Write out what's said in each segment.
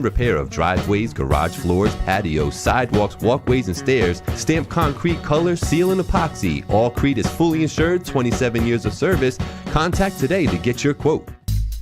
Repair of driveways, garage floors, patios, sidewalks, walkways, and stairs. Stamped concrete, color, seal, and epoxy. Allcrete is fully insured, 27 years of service. Contact today to get your quote.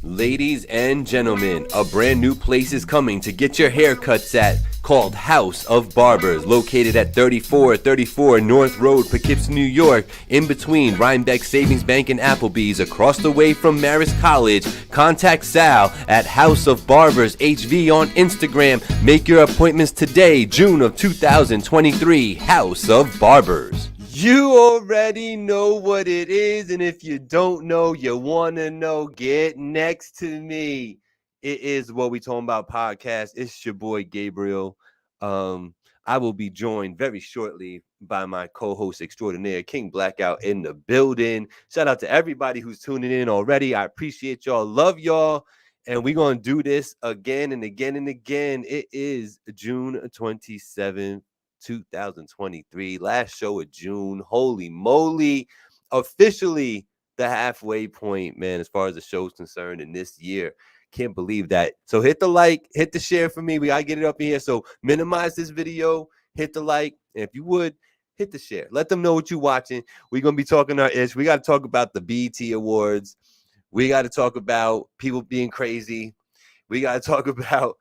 Ladies and gentlemen, a brand new place is coming to get your haircuts at, called House of Barbers, located at 3434 North Road, Poughkeepsie, New York, in between Rhinebeck Savings Bank and Applebee's, across the way from Marist College. Contact Sal at House of Barbers HV on Instagram. Make your appointments today, June of 2023. House of Barbers. You already know what it is, and if you don't know, you want to know, get next to me. It is What We Talking About podcast. It's your boy Gabriel. I will be joined very shortly by my co-host extraordinaire, King Blackout, in the building. Shout out to everybody who's tuning in already. I appreciate y'all. Love y'all. And we're going to do this again and again and again. It is June 27th. 2023, last show of June. Holy moly, officially the halfway point, man, as far as the show's concerned in this year. Can't believe that. So hit the like, hit the share for me. We gotta get it up in here. So minimize this video, hit the like, and if you would, hit the share. Let them know what you're watching. We're gonna be talking our ish. We got to talk about the BET Awards. We got to talk about people being crazy. We got to talk about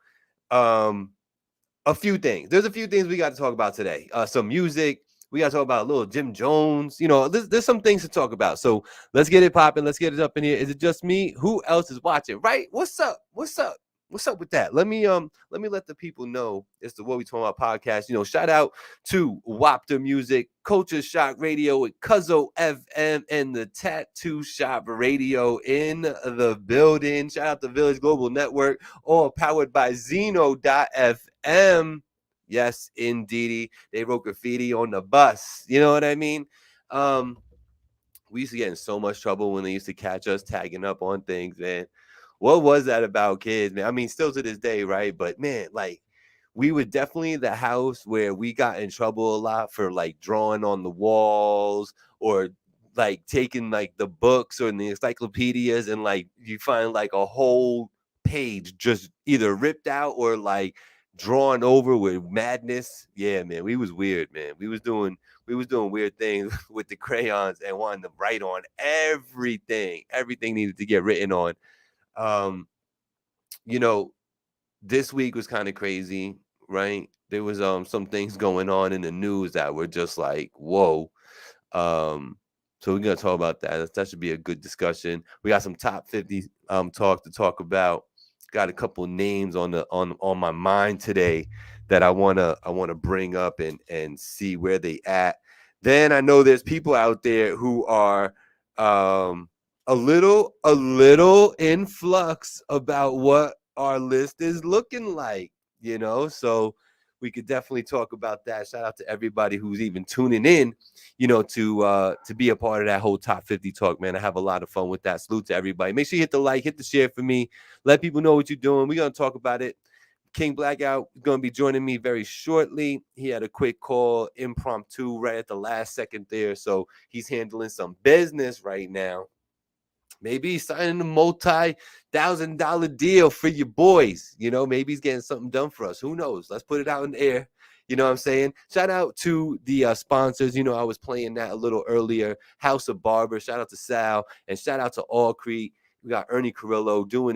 a few things. There's a few things we got to talk about today. Some music. We got to talk about a little Jim Jones. You know, there's some things to talk about. So let's get it popping. Let's get it up in here. Is it just me? Who else is watching? Right? What's up? What's up? What's up with that? Let me let the people know it's the What We Talking About podcast. You know, shout out to Wapta Music, Culture Shock Radio with Cuzzo FM, and the Tattoo Shop Radio in the building. Shout out to Village Global Network, all powered by Zeno.fm. Yes, indeedy. They wrote graffiti on the bus. You know what I mean? We used to get in so much trouble when they used to catch us tagging up on things, man. What was that about, kids, man? I mean, still to this day, right? But man, like, we were definitely the house where we got in trouble a lot for like drawing on the walls or like taking like the books or the encyclopedias and like you find like a whole page just either ripped out or like drawn over with madness. Yeah, man, we was weird, man. We was doing weird things with the crayons and wanting to write on everything. Everything needed to get written on. You know, this week was kind of crazy, right? There was some things going on in the news that were just like, whoa. So we're gonna talk about that. That should be a good discussion. We got some top 50 talk to talk about. Got a couple names on my mind today that I wanna bring up and see where they at. Then I know there's people out there who are a little in flux about what our list is looking like, you know, so we could definitely talk about that. Shout out to everybody who's even tuning in, you know, to be a part of that whole top 50 talk, man. I have a lot of fun with that. Salute to everybody. Make sure you hit the like, hit the share for me. Let people know what you're doing. We're going to talk about it. King Blackout is going to be joining me very shortly. He had a quick call, impromptu, right at the last second there. So he's handling some business right now. Maybe he's signing a multi-$1,000 deal for your boys. You know, maybe he's getting something done for us. Who knows? Let's put it out in the air. You know what I'm saying? Shout out to the sponsors. You know, I was playing that a little earlier. House of Barber. Shout out to Sal. And shout out to Allcrete. We got Ernie Carrillo doing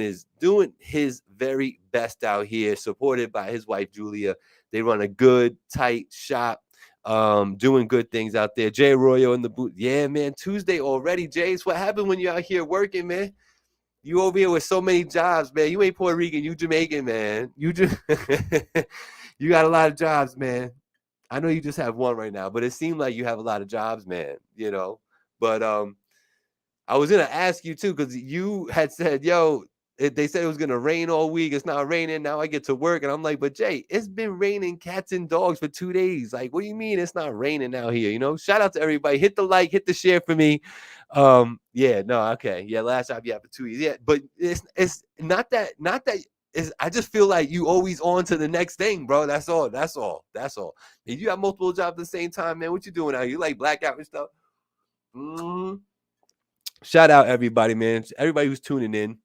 his very best out here, supported by his wife, Julia. They run a good, tight shop. Doing good things out there. Jay Arroyo in the booth. Yeah, man. Tuesday already, Jace. What happened when you're out here working, man? You over here with so many jobs, man. You ain't Puerto Rican, you Jamaican, man. You just you got a lot of jobs, man. I know you just have one right now, but it seemed like you have a lot of jobs, man. You know, but I was gonna ask you too because you had said, "Yo, they said it was gonna rain all week. It's not raining. Now I get to work." And I'm like, but Jay, it's been raining cats and dogs for 2 days. Like, what do you mean it's not raining out here? You know, shout out to everybody. Hit the like, hit the share for me. Yeah, no, okay. Yeah, last job you have for 2 years. Yeah, but it's not that is I just feel like you always on to the next thing, bro. That's all. If you have multiple jobs at the same time, man, what you doing out here? You like blackout and stuff? Shout out everybody, man. Everybody who's tuning in.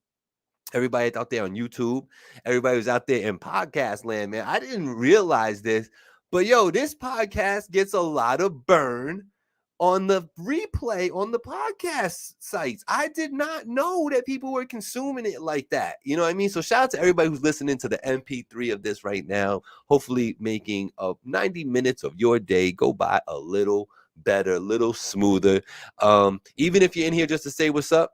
everybody out there on YouTube, everybody who's out there in podcast land, man. I didn't realize this, but yo, this podcast gets a lot of burn on the replay on the podcast sites. I did not know that people were consuming it like that. You know what I mean? So shout out to everybody who's listening to the MP3 of this right now. Hopefully making 90 minutes of your day go by a little better, a little smoother. Even if you're in here just to say what's up,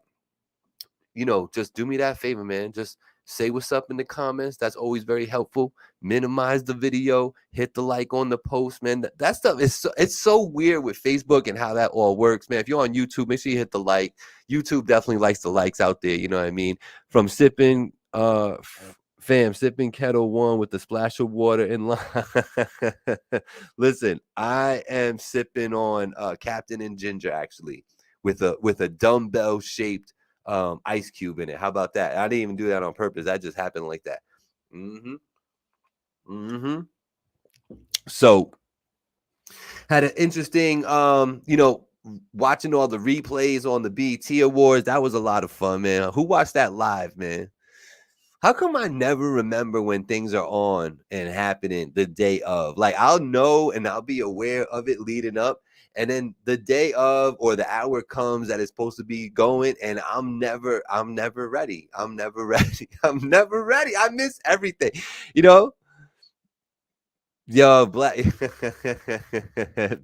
just do me that favor, man. Just say what's up in the comments. That's always very helpful. Minimize the video, hit the like on the post, man. That stuff is it's so weird with Facebook and how that all works, man. If you're on YouTube, make sure you hit the like. YouTube definitely likes the likes out there, you know what I mean? From sipping sipping kettle one with the splash of water in line. Listen, I am sipping on Captain and Ginger actually with a dumbbell shaped ice cube in it. How about that? I didn't even do that on purpose. That just happened like that. So had an interesting watching all the replays on the BET Awards. That was a lot of fun, man. Who watched that live, man? How come I never remember when things are on and happening the day of? Like, I'll know and I'll be aware of it leading up. And then the day of or the hour comes that it's supposed to be going, and I'm never ready. I'm never ready. I'm never ready. I miss everything, you know? Yo, Black.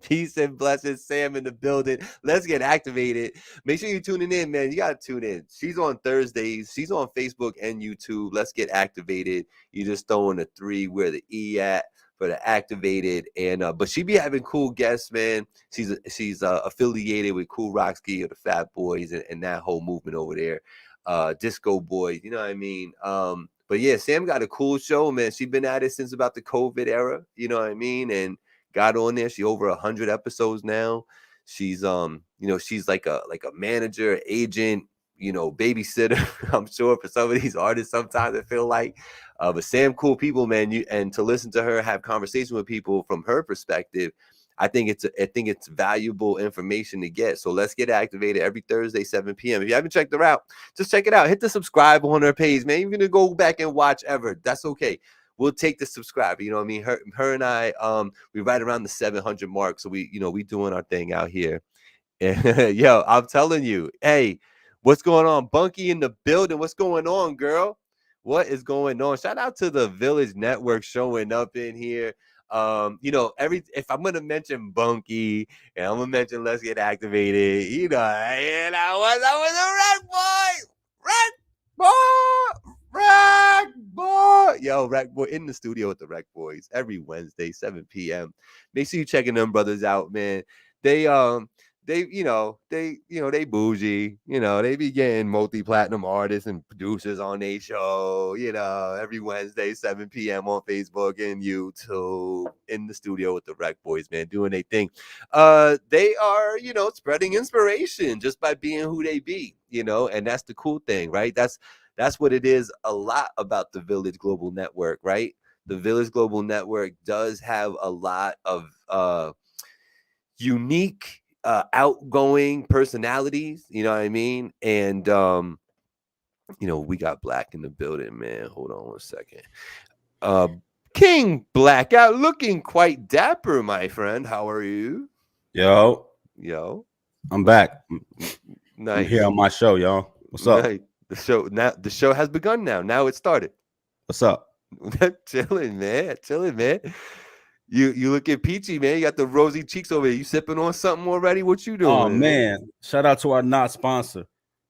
Peace and blessings. Sam in the building. Let's get activated. Make sure you're tuning in, man. You got to tune in. She's on Thursdays. She's on Facebook and YouTube. Let's get activated. You just throwing a 3 where the E at for the activated. And but she be having cool guests, man. She's affiliated with Cool Rocksky or the Fat Boys and that whole movement over there. Disco Boys, you know what I mean? But yeah, Sam got a cool show, man. She's been at it since about the COVID era, you know what I mean? And got on there. She over 100 episodes now. She's she's like a manager, agent, babysitter. I'm sure for some of these artists sometimes it feel like. But Sam, cool people, man. And to listen to her have conversation with people from her perspective, I think it's valuable information to get. So let's get activated every Thursday, 7 p.m. If you haven't checked her out, just check it out. Hit the subscribe on her page, man. You're gonna go back and watch ever. That's okay. We'll take the subscribe. You know what I mean? Her and I, we right around the 700 mark. So we doing our thing out here. Yo, I'm telling you, hey, what's going on? Bunky in the building. What's going on, girl? What is going on? Shout out to the Village Network showing up in here. If I'm gonna mention Bunky and I'm gonna mention Let's Get Activated, I was a Rack Boy. Yo, Rack Boy in the studio with the Rack Boys every Wednesday, 7 p.m. Make sure you checking them brothers out, man. They bougie, they be getting multi-platinum artists and producers on their show, every Wednesday, 7 p.m. on Facebook and YouTube in the studio with the Rec Boys, man, doing their thing. They are, spreading inspiration just by being who they be, and that's the cool thing, right? That's what it is a lot about the Village Global Network, right? The Village Global Network does have a lot of unique outgoing personalities, you know what I mean? And we got Black in the building, man. Hold on one second. King Blackout, looking quite dapper, my friend. How are you? Yo, I'm back. Nice. I'm here on my show, y'all. What's up? Nice. The show has begun now. Now it started. What's up? Chilling, man. You looking peachy, man. You got the rosy cheeks over there. You sipping on something already? What you doing? Oh man, shout out to our not sponsor,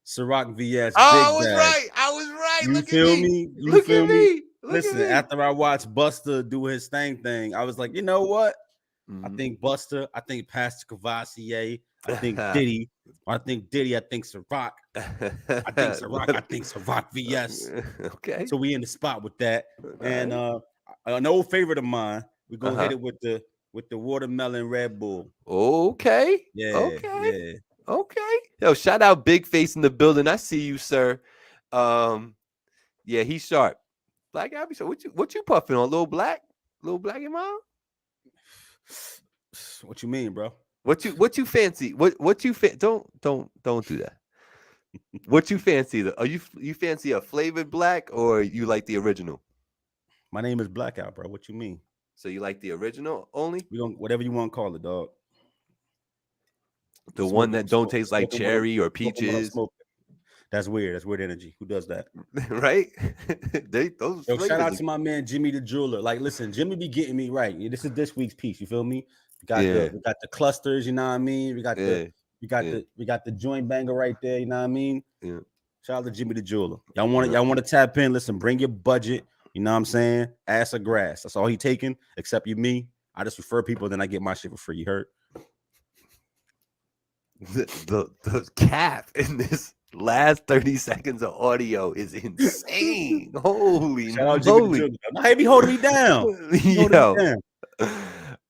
Ciroc VS. Oh, Big I was right. You Look feel at me? You feel me? Listen, after I watched Buster do his thing, I was like, you know what? Mm-hmm. I think Buster, I think Pastor Cavassier, I think Diddy, I think Ciroc. I think Ciroc VS. Okay. So we in the spot with that. And an old favorite of mine, we go hit it with the watermelon Red Bull. Okay. Yeah. Okay. Yo, shout out Big Face in the building. I see you, sir. Yeah, he's sharp. Black Abby, so what you puffing on? Little black in mine? What you mean, bro? What you fancy? What you don't do that. What you fancy? Are you fancy a flavored black or you like the original? My name is Blackout, bro. What you mean? So you like the original only? We don't whatever you want to call it, dog. The one that don't taste like cherry or smoking what I'm peaches, smoking. That's weird. That's weird energy. Who does that? right? Those Yo, shout flavors. out to my man Jimmy the jeweler. Like, listen, Jimmy be getting me right. Yeah, this is this week's piece. You feel me? Yeah, We got the clusters. You know what I mean? yeah, yeah, We got the joint banger right there. You know what I mean? yeah. Shout out to Jimmy the jeweler. Yeah. Y'all want to tap in? Listen, bring your budget. You know what I'm saying? Ass or grass. That's all he taking. Except you, me. I just refer people, then I get my shit for free. You heard? The cap in this last 30 seconds of audio is insane. Holy Shout out Jimmy the moly. jeweler. Now he be holding me down. He holding me Yo, down.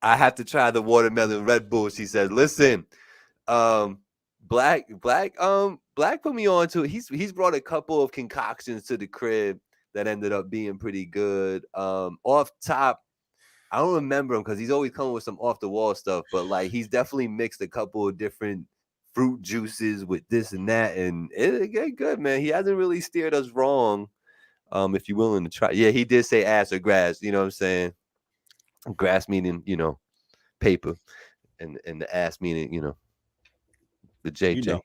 I have to try the watermelon Red Bull. She said, listen, um, Black put me on to it. He's brought a couple of concoctions to the crib that ended up being pretty good. Off top, I don't remember him because he's always coming with some off the wall stuff, but like he's definitely mixed a couple of different fruit juices with this and that, and it get good, man. He hasn't really steered us wrong. If you're willing to try, yeah, he did say ass or grass. You know what I'm saying? Grass meaning paper, and the ass meaning the You JJ. know.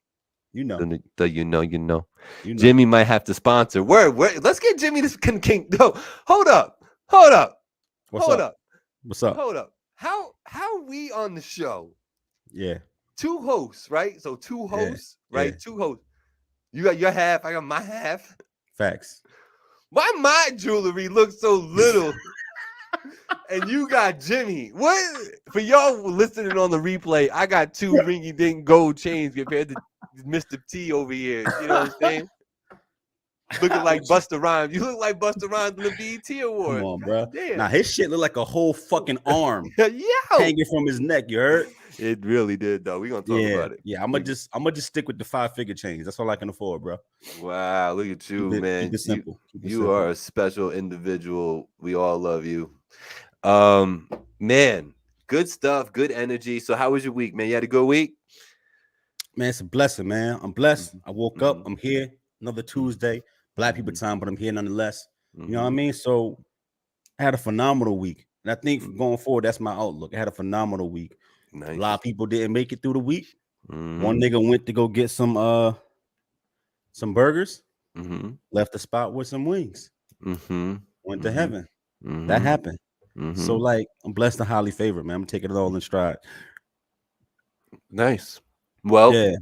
You know. The you know. You know. Jimmy might have to sponsor. Word. Let's get Jimmy this king. No, hold up, hold up, What's hold up? up, What's up? hold up. How we on the show? Yeah. Two hosts, right? So two Yeah. hosts, right? Yeah. Two hosts. You got your half, I got my half. Facts. Why my jewelry looks so little? And you got Jimmy. What? For y'all listening on the replay, I got two ringy dink gold chains compared to Mr. T over here. You know what I'm saying? Looking like Busta Rhymes. You look like Busta Rhymes in the BET Come Award. on, God bro. damn. Now his shit look like a whole fucking arm Yo, hanging from his neck. You heard? it really did though. We gonna talk about it. Yeah. I'm gonna just stick with the 5-figure chains. That's all I can afford, bro. Wow, look at you, man. Keep it simple. Keep it You simple. are a special individual. We all love you. Man, good stuff, good energy. So how was your week, man? You had a good week? Man, it's a blessing, man. I'm blessed. I woke up. Mhm. I'm here. Another Tuesday. Black people time, but I'm here nonetheless. You know what I Mhm. mean? So I had a phenomenal week. And I think Mhm. going forward, that's my outlook. I had a phenomenal week. A lot Nice. of people didn't make it through the week. One Mhm. nigga went to go get some burgers, Mhm. left the spot with some wings, Mhm. went to Mhm. heaven. That Mhm. happened. So Mhm. like I'm blessed and highly favored, man. I'm taking it all in stride. Nice. Well, Yeah,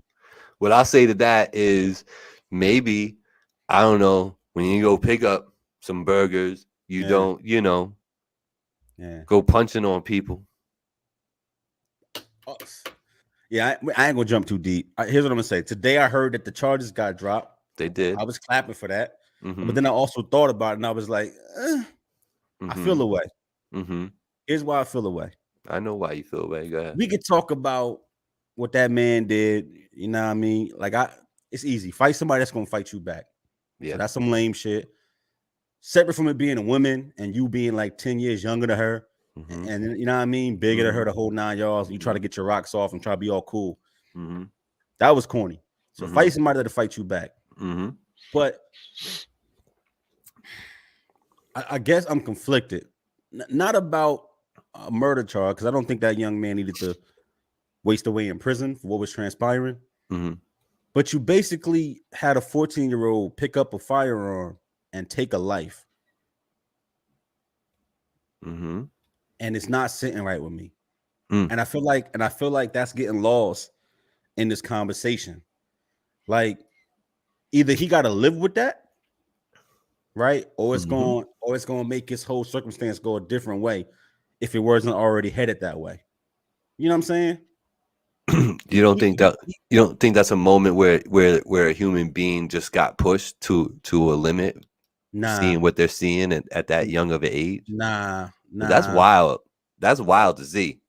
what I'll say to that is maybe I don't know when you go pick up some burgers, you yeah, don't, yeah. go punching on people. Oh, yeah, I ain't gonna jump too deep. Here's what I'm gonna say. Today I heard that the charges got dropped. They did. I was clapping for that. But Mhm. then I also thought about it and I was like, I feel Mhm. away. Mhm. Here's why I feel away. I know why you feel bad. Go ahead. We could talk about what that man did. You know what I mean? Like it's easy. Fight somebody that's gonna fight you back. So Yeah. that's some lame shit. Separate from it being a woman and you being like 10 years younger than her, Mhm. and you know what I mean, bigger than her, Mhm. the whole 9 yards. You try to Mhm. get your rocks off and try to be all cool. Mhm. That was corny. So Mhm. fight somebody that'll fight you back. Mhm. But I guess I'm conflicted. Not about a murder charge, because I don't think that young man needed to waste away in prison for what was transpiring. Mhm. But you basically had a 14-year-old pick up a firearm and take a life. Mhm. And it's not sitting right with me. Mm. And I feel like that's getting lost in this conversation. Like either he got to live with that, right? Mhm. Or it's going to make his whole circumstance go a different way if it wasn't already headed that way. You know what I'm saying? You don't think He that you don't think that's a moment where a human being just got pushed to a limit, nah, seeing what they're seeing at that young of an age? nah, 'Cause that's nah. wild. That's wild to see.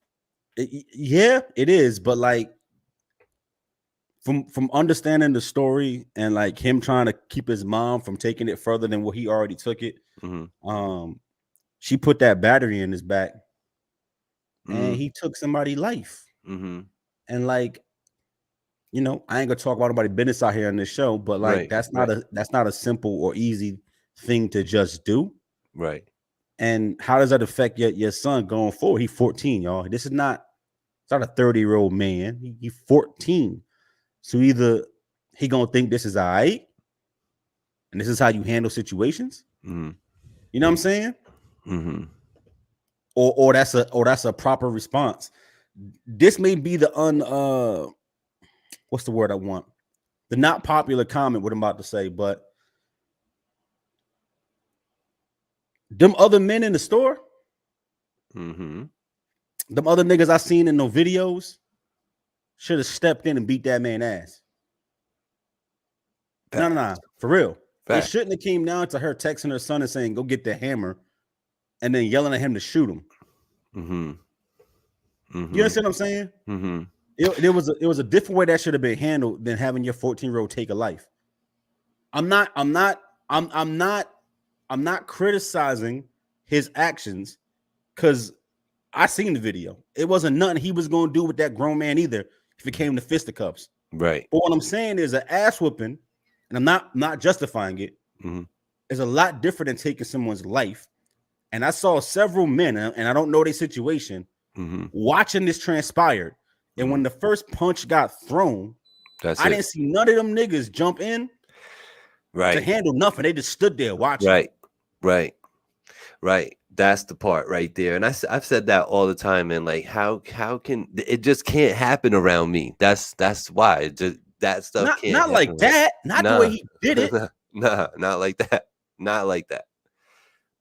Yeah, it is, but like from understanding the story and like him trying to keep his mom from taking it further than what he already took it, Mhm. um, she put that battery in his back and Mm. he took somebody's life. Mhm. And like you know, I ain't gonna talk about nobody's business out here on this show, but like Right. Right. that's not a simple or easy thing to just do. Right. And how does that affect your son going forward? He's 14, y'all. This is not it's not a 30-year-old man. He's 14. So either he gonna think this is all right, and this is how you handle situations. Mm-hmm. You know what I'm saying? Mm-hmm. Or that's a proper response. This may be the what's the word I want? The not popular comment what I'm about to say, but them other men in the store, Mm-hmm. them other niggas I seen in no videos should have stepped in and beat that man ass. No, Facts. for real. It Facts. shouldn't have came down to her texting her son and saying, "Go get the hammer," and then yelling at him to shoot him. Mm-hmm. You Mm-hmm. understand what I'm saying? Mm-hmm. It was a different way that should have been handled than having your 14-year-old take a life. I'm not criticizing his actions because I seen the video. It wasn't nothing he was gonna do with that grown man either if it came to fisticuffs. Right. But what I'm saying is an ass whooping, and I'm not justifying it, Mm-hmm. is a lot different than taking someone's life. And I saw several men, and I don't know their situation, Mm-hmm. watching this transpired. And when the first punch got thrown, That's I it. didn't see none of them niggas jump in to Right. handle nothing. They just stood there watching. Right. Right. Right. That's the part right there. And I've said that all the time. And like, how can it just can't happen around me? That's why that stuff can't Not happen. like that. Not the way Nah, he did it. nah, not like that. Not like that.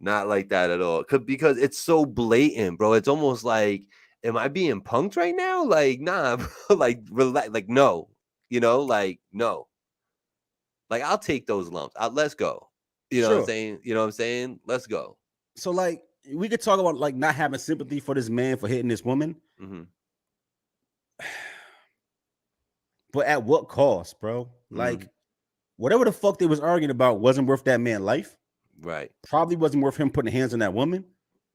Not like that at all. Because it's so blatant, bro. It's almost like, am I being punked right now? Like, nah, bro. Like, relax. Like, no. Like, no. Like, I'll take those lumps. Let's go. You know what I'm Sure. saying? You know what I'm saying? Let's go. So like we could talk about like not having sympathy for this man for hitting this woman, Mm-hmm. but at what cost, bro? Mm-hmm. Like whatever the fuck they was arguing about wasn't worth that man's life. Right. Probably wasn't worth him putting hands on that woman,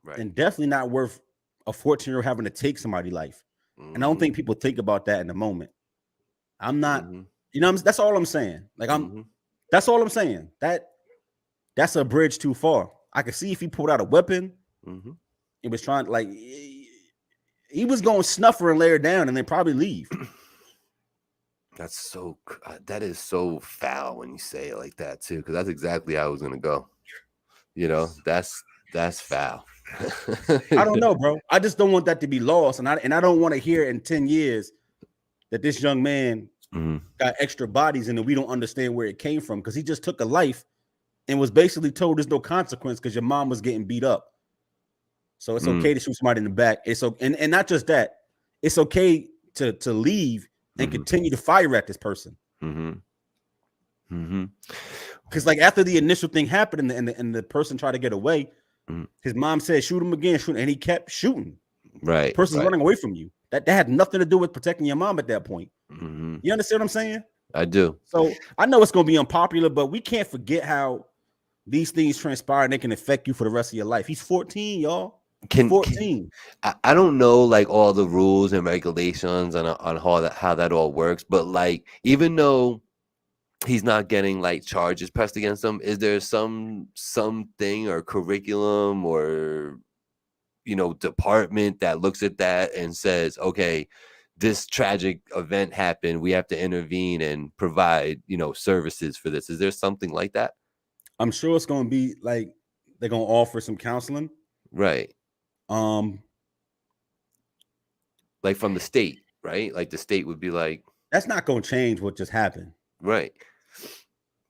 Right. and definitely not worth a 14-year-old having to take somebody's life. Mm-hmm. And I don't think people think about that in the moment. I'm not, Mm-hmm. you know, that's all I'm saying. Like Mm-hmm. that's all I'm saying. That's a bridge too far. I could see if he pulled out a weapon, Mm-hmm. he was trying like he was going to snuff her and lay her down and then probably leave. That is so foul when you say it like that too, because that's exactly how it was gonna go. That's foul. I don't know, bro. I just don't want that to be lost, and I don't want to hear in 10 years that this young man Mm-hmm. got extra bodies and that we don't understand where it came from because he just took a life and was basically told there's no consequence because your mom was getting beat up. So it's okay to shoot somebody in the back. It's okay, and not just that. It's okay to leave and continue to fire at this person. Mm-hmm. Mm-hmm. Because like after the initial thing happened and the person tried to get away, his mom said shoot him again, and he kept shooting. Right. The person's running away from you. That had nothing to do with protecting your mom at that point. Mm-hmm. You understand what I'm saying? I do. So I know it's gonna be unpopular, but we can't forget how these things transpire and they can affect you for the rest of your life. He's 14, y'all. 14. I don't know like all the rules and regulations on how that all works, but like even though he's not getting like charges pressed against him, is there something or curriculum or department that looks at that and says, okay, this tragic event happened, we have to intervene and provide services for this? Is there something like that? I'm sure it's gonna be like they're gonna offer some counseling. Right. Like from the state, right? Like the state would be like, that's not gonna change what just happened. Right.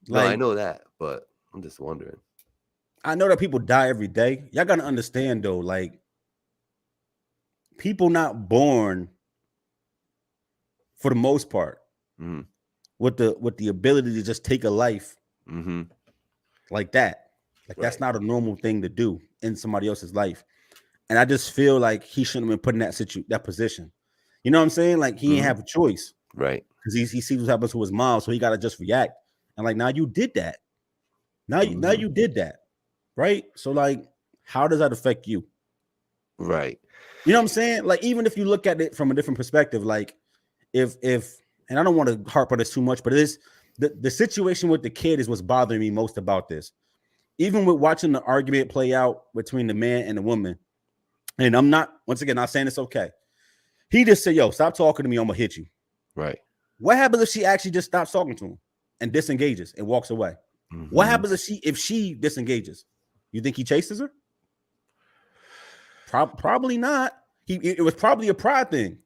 No, I know that, but I'm just wondering. I know that people die every day. Y'all gotta understand though, like people not born for the most part with the ability to just take a life like that. Like that's not a normal thing to do in somebody else's life. And I just feel like he shouldn't have been put in that position. You know what I'm saying? Like he ain't have a choice. Right. Because he sees what happens to his mom, so he gotta just react. And like now you did that. Now you did that. Right? So like, how does that affect you? Right. You know what I'm saying? Like, even if you look at it from a different perspective, like if and I don't want to harp on this too much, but it is the situation with the kid is what's bothering me most about this. Even with watching the argument play out between the man and the woman, and I'm not, once again, not saying it's okay. He just said, yo, stop talking to me, I'm gonna hit you. Right. What happens if she actually just stops talking to him and disengages and walks away? Mm-hmm. What happens if she disengages? You think he chases her? Probably not. It was probably a pride thing.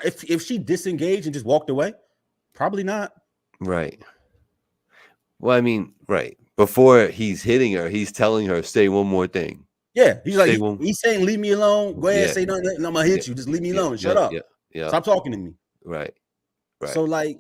If she disengaged and just walked away, probably not. Right. Well, I mean, right. Before he's hitting her, he's telling her, say one more thing. Yeah. He's like, he's saying, leave me alone. Go ahead, say nothing. I'm going to hit you. Just leave me alone. Shut up. Yeah. Stop talking to me. Right. So, like,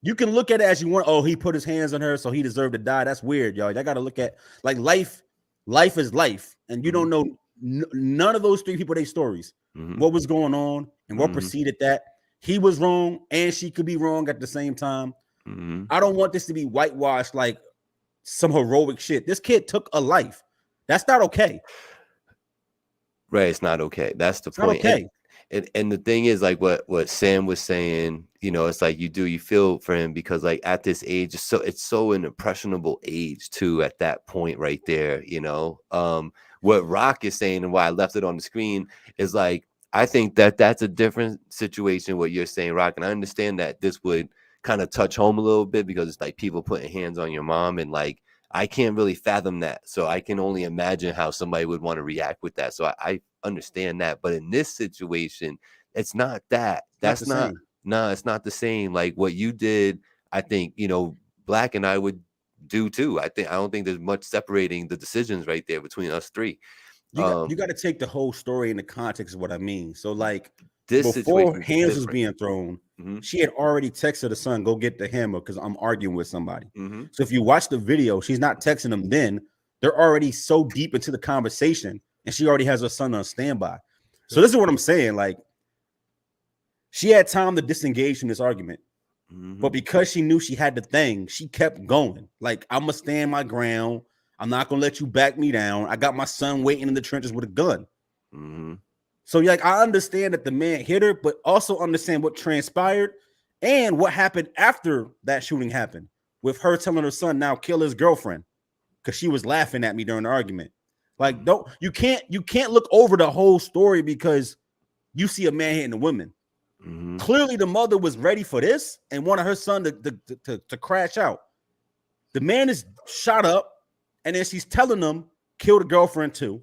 you can look at it as you want. Oh, he put his hands on her, so he deserved to die. That's weird, y'all. Y'all got to look at, like, life is life. And you don't know none of those three people, their stories. What was going on and what preceded that. He was wrong and she could be wrong at the same time. I don't want this to be whitewashed like some heroic shit. This kid took a life. That's not okay. Right. It's not okay. That's the point. Not okay. And the thing is, like what Sam was saying, you know, it's like you feel for him because like at this age, it's so an impressionable age too, at that point right there, you know. What Rock is saying and why I left it on the screen is like, I think that's a different situation, what you're saying, Rock. And I understand that this would kind of touch home a little bit because it's like people putting hands on your mom, and like I can't really fathom that. So I can only imagine how somebody would want to react with that. So I understand that. But in this situation, it's not that. That's not it's not the same. Like what you did, I think, you know, Black and I would do too. I don't think there's much separating the decisions right there between us three. You got to take the whole story in the context of what I mean. So like this before hands was being thrown, she had already texted her son, go get the hammer because I'm arguing with somebody. So if you watch the video, she's not texting them then. They're already so deep into the conversation and she already has her son on standby. So this is what I'm saying. Like she had time to disengage from this argument. But because she knew she had the thing, she kept going. Like, I'm going to stand my ground. I'm not going to let you back me down. I got my son waiting in the trenches with a gun. So, like, I understand that the man hit her, but also understand what transpired and what happened after that shooting happened with her telling her son now kill his girlfriend because she was laughing at me during the argument. Like, you can't look over the whole story because you see a man hitting a woman. Clearly, the mother was ready for this and wanted her son to crash out. The man is shot up, and then she's telling him, kill the girlfriend too.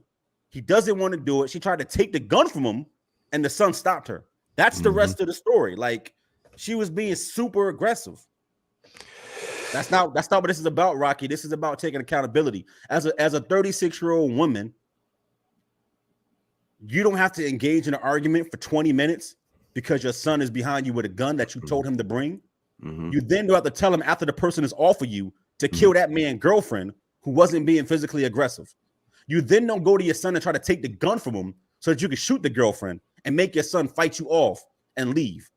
He doesn't want to do it. She tried to take the gun from him, and the son stopped her. That's the rest of the story. Like, she was being super aggressive. That's not what this is about, Rocky. This is about taking accountability. As a 36-year-old woman, you don't have to engage in an argument for 20 minutes because your son is behind you with a gun that you told him to bring. You then do have to tell him after the person is off of you to kill that man's girlfriend who wasn't being physically aggressive. You then don't go to your son and try to take the gun from him so that you can shoot the girlfriend and make your son fight you off and leave.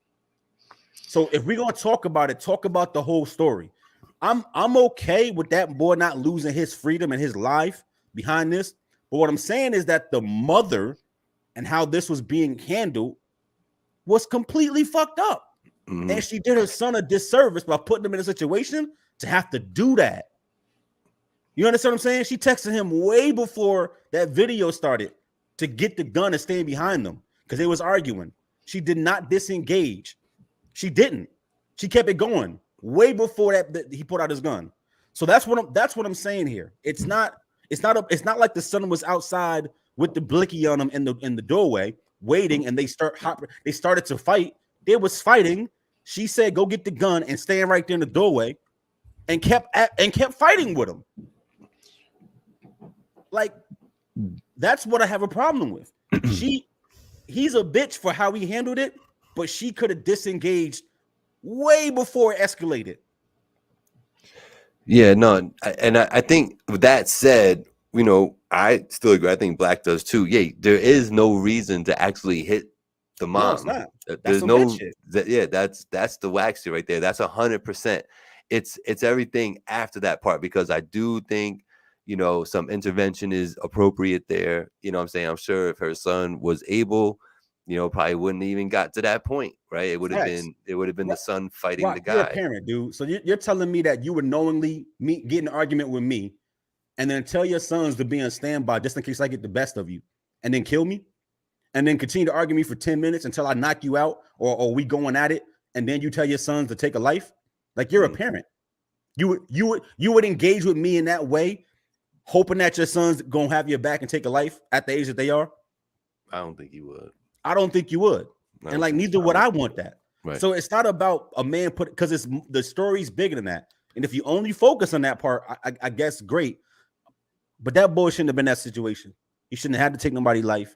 So if we're going to talk about it, talk about the whole story. I'm okay with that boy not losing his freedom and his life behind this. But what I'm saying is that the mother and how this was being handled was completely fucked up. And she did her son a disservice by putting him in a situation to have to do that. You understand what I'm saying? She texted him way before that video started to get the gun and stand behind them because they was arguing. She did not disengage. She didn't. She kept it going way before that he put out his gun. So that's what I'm saying here. It's not like the son was outside with the blicky on him in the doorway waiting, and they started to fight. They was fighting. She said, "Go get the gun and stand right there in the doorway," and kept fighting with him. Like, that's what I have a problem with. He's a bitch for how he handled it, but she could have disengaged way before it escalated. Yeah, no, and I think with that said, you know, I still agree. I think Black does too. Yeah, there is no reason to actually hit the mom. No, it's not. There's no, that's the wax right there. That's 100%. It's everything after that part, because I do think, you know, some intervention is appropriate there. You know what I'm saying? I'm sure if her son was able, probably wouldn't even got to that point, right? It would have Facts. been the son fighting the Rock, you're a guy. parent, dude. So you're telling me that you would knowingly get in an argument with me and then tell your sons to be on standby just in case I get the best of you and then kill me and then continue to argue me for 10 minutes until I knock you out or we going at it and then you tell your sons to take a life? Like, you're a parent. You would engage with me in that way, hoping that your son's gonna have your back and take a life at the age that they are? I don't think you would. I don't think you would. And like, neither would I want that. Right. So it's not about a man because it's the story's bigger than that. And if you only focus on that part, I guess great. But that boy shouldn't have been that situation. He shouldn't have had to take nobody's life.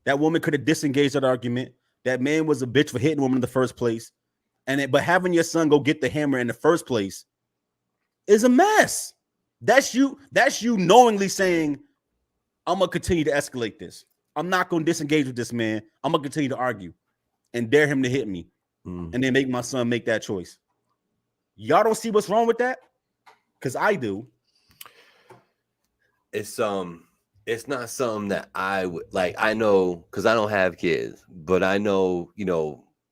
That woman could have disengaged that argument. That man was a bitch for hitting a woman in the first place. But having your son go get the hammer in the first place is a mess. That's you knowingly saying, I'm gonna continue to escalate this. I'm not gonna disengage with this man. I'm gonna continue to argue and dare him to hit me. And then make my son make that choice. Y'all don't see what's wrong with that? Because I do. It's not something that I would like. I know because I don't have kids, but I know,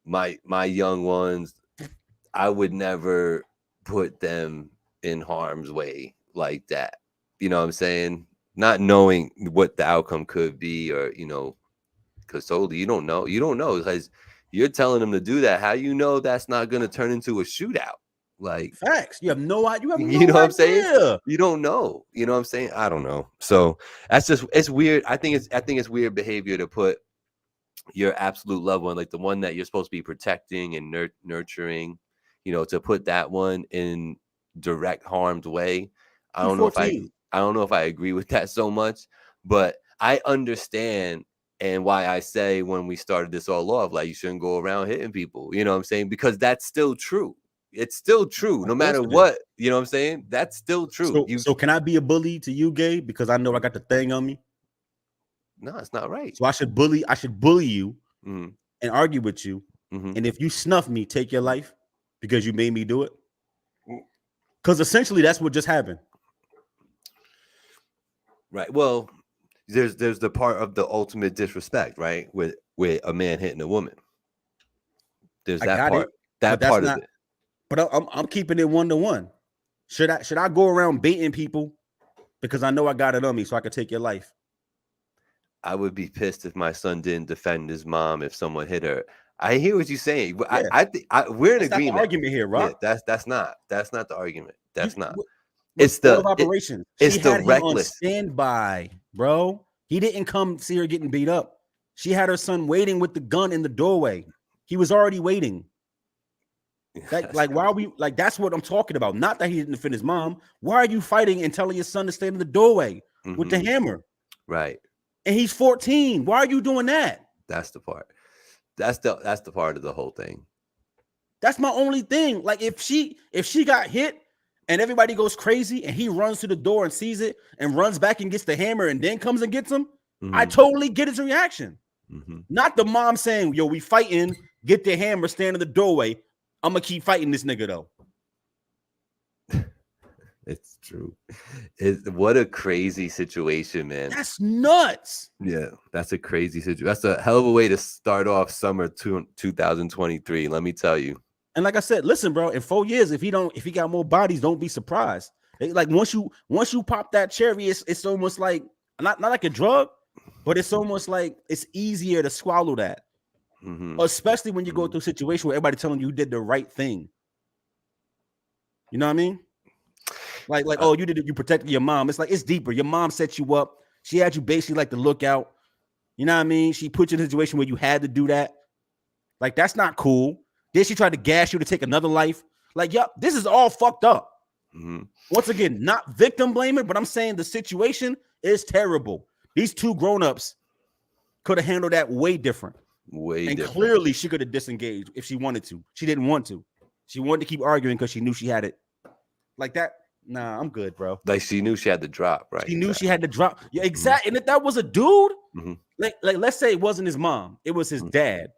my young ones, I would never put them in harm's way like that. You know what I'm saying? Not knowing what the outcome could be, or because totally you don't know because you're telling them to do that. How you know that's not going to turn into a shootout? Like, facts. You have no idea. You know what I'm saying? You don't know. You know what I'm saying? I don't know. So it's weird. I think it's weird behavior to put your absolute loved one, like the one that you're supposed to be protecting and nurturing, to put that one in direct harm's way. I don't know if I agree with that so much, but I understand. And why I say when we started this all off, like, you shouldn't go around hitting people, you know what I'm saying? Because that's still true. It's still true. No matter what, you know what I'm saying? That's still true. So can I be a bully to you, Gabe? Because I know I got the thing on me. No, it's not right. So I should bully you and argue with you. And if you snuff me, take your life because you made me do it. Because essentially that's what just happened. Right. Well, there's the part of the ultimate disrespect, right? With a man hitting a woman. There's that part. That part of it. But I'm keeping it 1-to-1. Should I go around baiting people because I know I got it on me so I could take your life? I would be pissed if my son didn't defend his mom if someone hit her. I hear what you're saying. Yeah. I think we're in agreement. Not the argument here, Rock. Yeah, that's not the argument. That's not. It's the operation. It's the reckless on standby, bro. He didn't come see her getting beat up. She had her son waiting with the gun in the doorway. He was already waiting. Like why are we like? That's what I'm talking about. Not that he didn't defend his mom. Why are you fighting and telling your son to stay in the doorway with the hammer? Right. And he's 14. Why are you doing that? That's the part. That's the part of the whole thing. That's my only thing. Like, if she got hit and everybody goes crazy and he runs to the door and sees it and runs back and gets the hammer and then comes and gets him, I totally get his reaction. Not the mom saying, yo, we fighting, get the hammer, stand in the doorway. I'm gonna keep fighting this nigga though. It's true. What a crazy situation, man. That's nuts. Yeah, that's a crazy situation. That's a hell of a way to start off summer 2023. Let me tell you. And like I said, listen, bro, in 4 years, if he got more bodies, don't be surprised. Like once you pop that cherry, it's almost like not like a drug, but it's almost like it's easier to swallow that. Especially when you go through a situation where everybody telling you did the right thing. You know what I mean? Like, oh, you protected your mom. It's like, it's deeper. Your mom set you up. She had you basically like the lookout. You know what I mean? She put you in a situation where you had to do that. Like, that's not cool. Then she tried to gas you to take another life. Like, yup, this is all fucked up. Once again, not victim blaming, but I'm saying the situation is terrible. These two grown-ups could have handled that way different. Clearly she could have disengaged if she wanted to. She didn't want to. She wanted to keep arguing because she knew she had it. Like that. Nah, I'm good, bro. Like, she knew she had to drop, right? She knew she had to drop. Yeah, exactly. And if that was a dude, like let's say it wasn't his mom, it was his dad.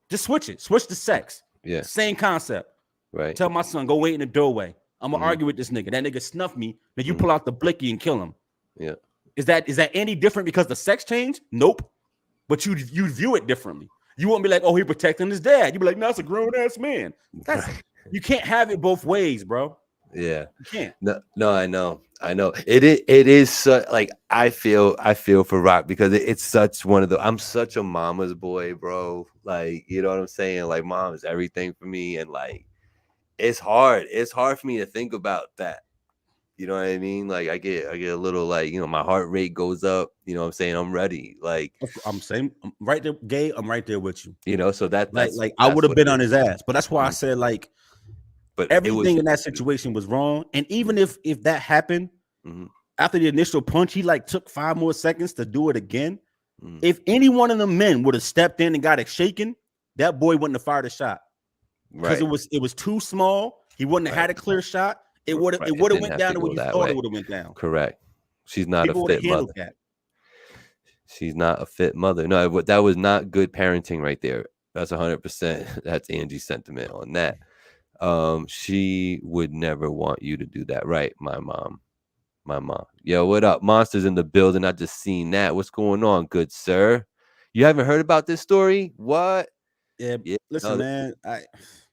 Just switch it. Switch the sex. Yeah. Same concept. Right. Tell my son, go wait in the doorway. I'm gonna argue with this nigga. That nigga snuffed me. Then you pull out the blicky and kill him. Yeah. Is that any different because the sex changed? Nope. but you view it differently. You won't be like, oh, he protecting his dad. You be like, no, that's a grown ass man. That's you can't have it both ways, bro. Yeah. You can't. No, I know. It is like I feel for Rock because it's such one of the. I'm such a mama's boy, bro. Like, you know what I'm saying? Like, mom is everything for me, and like it's hard. It's hard for me to think about that. You know what I mean? Like I get a little like, my heart rate goes up. You know what I'm saying? I'm ready. Like, I'm saying, I'm right there, gay. I'm right there with you. so that's Like I would that's have what it been on is. his ass, but that's why I Mhm. said like But it was. everything in that situation was wrong. And even if that happened Mhm, after the initial punch, he like took 5 more seconds to do it again. mhm. If any one of the men would have stepped in and got it shaken, that boy wouldn't have fired a shot because Right, it was too small. He wouldn't have right, had a clear shot. right. It It would have didn't went have down to the way go you that thought it way. would have went down. Correct. She's not a People would have fit handled mother. that. She's not a fit mother. No, that was not good parenting right there. That's 100%. That's Angie's sentiment on that. She would never want you to do that. Right, my mom. My mom. Yo, what up? Monsters in the building. I just seen that. What's going on, good sir? You haven't heard about this story? What? Yeah, Yeah, listen, no, man.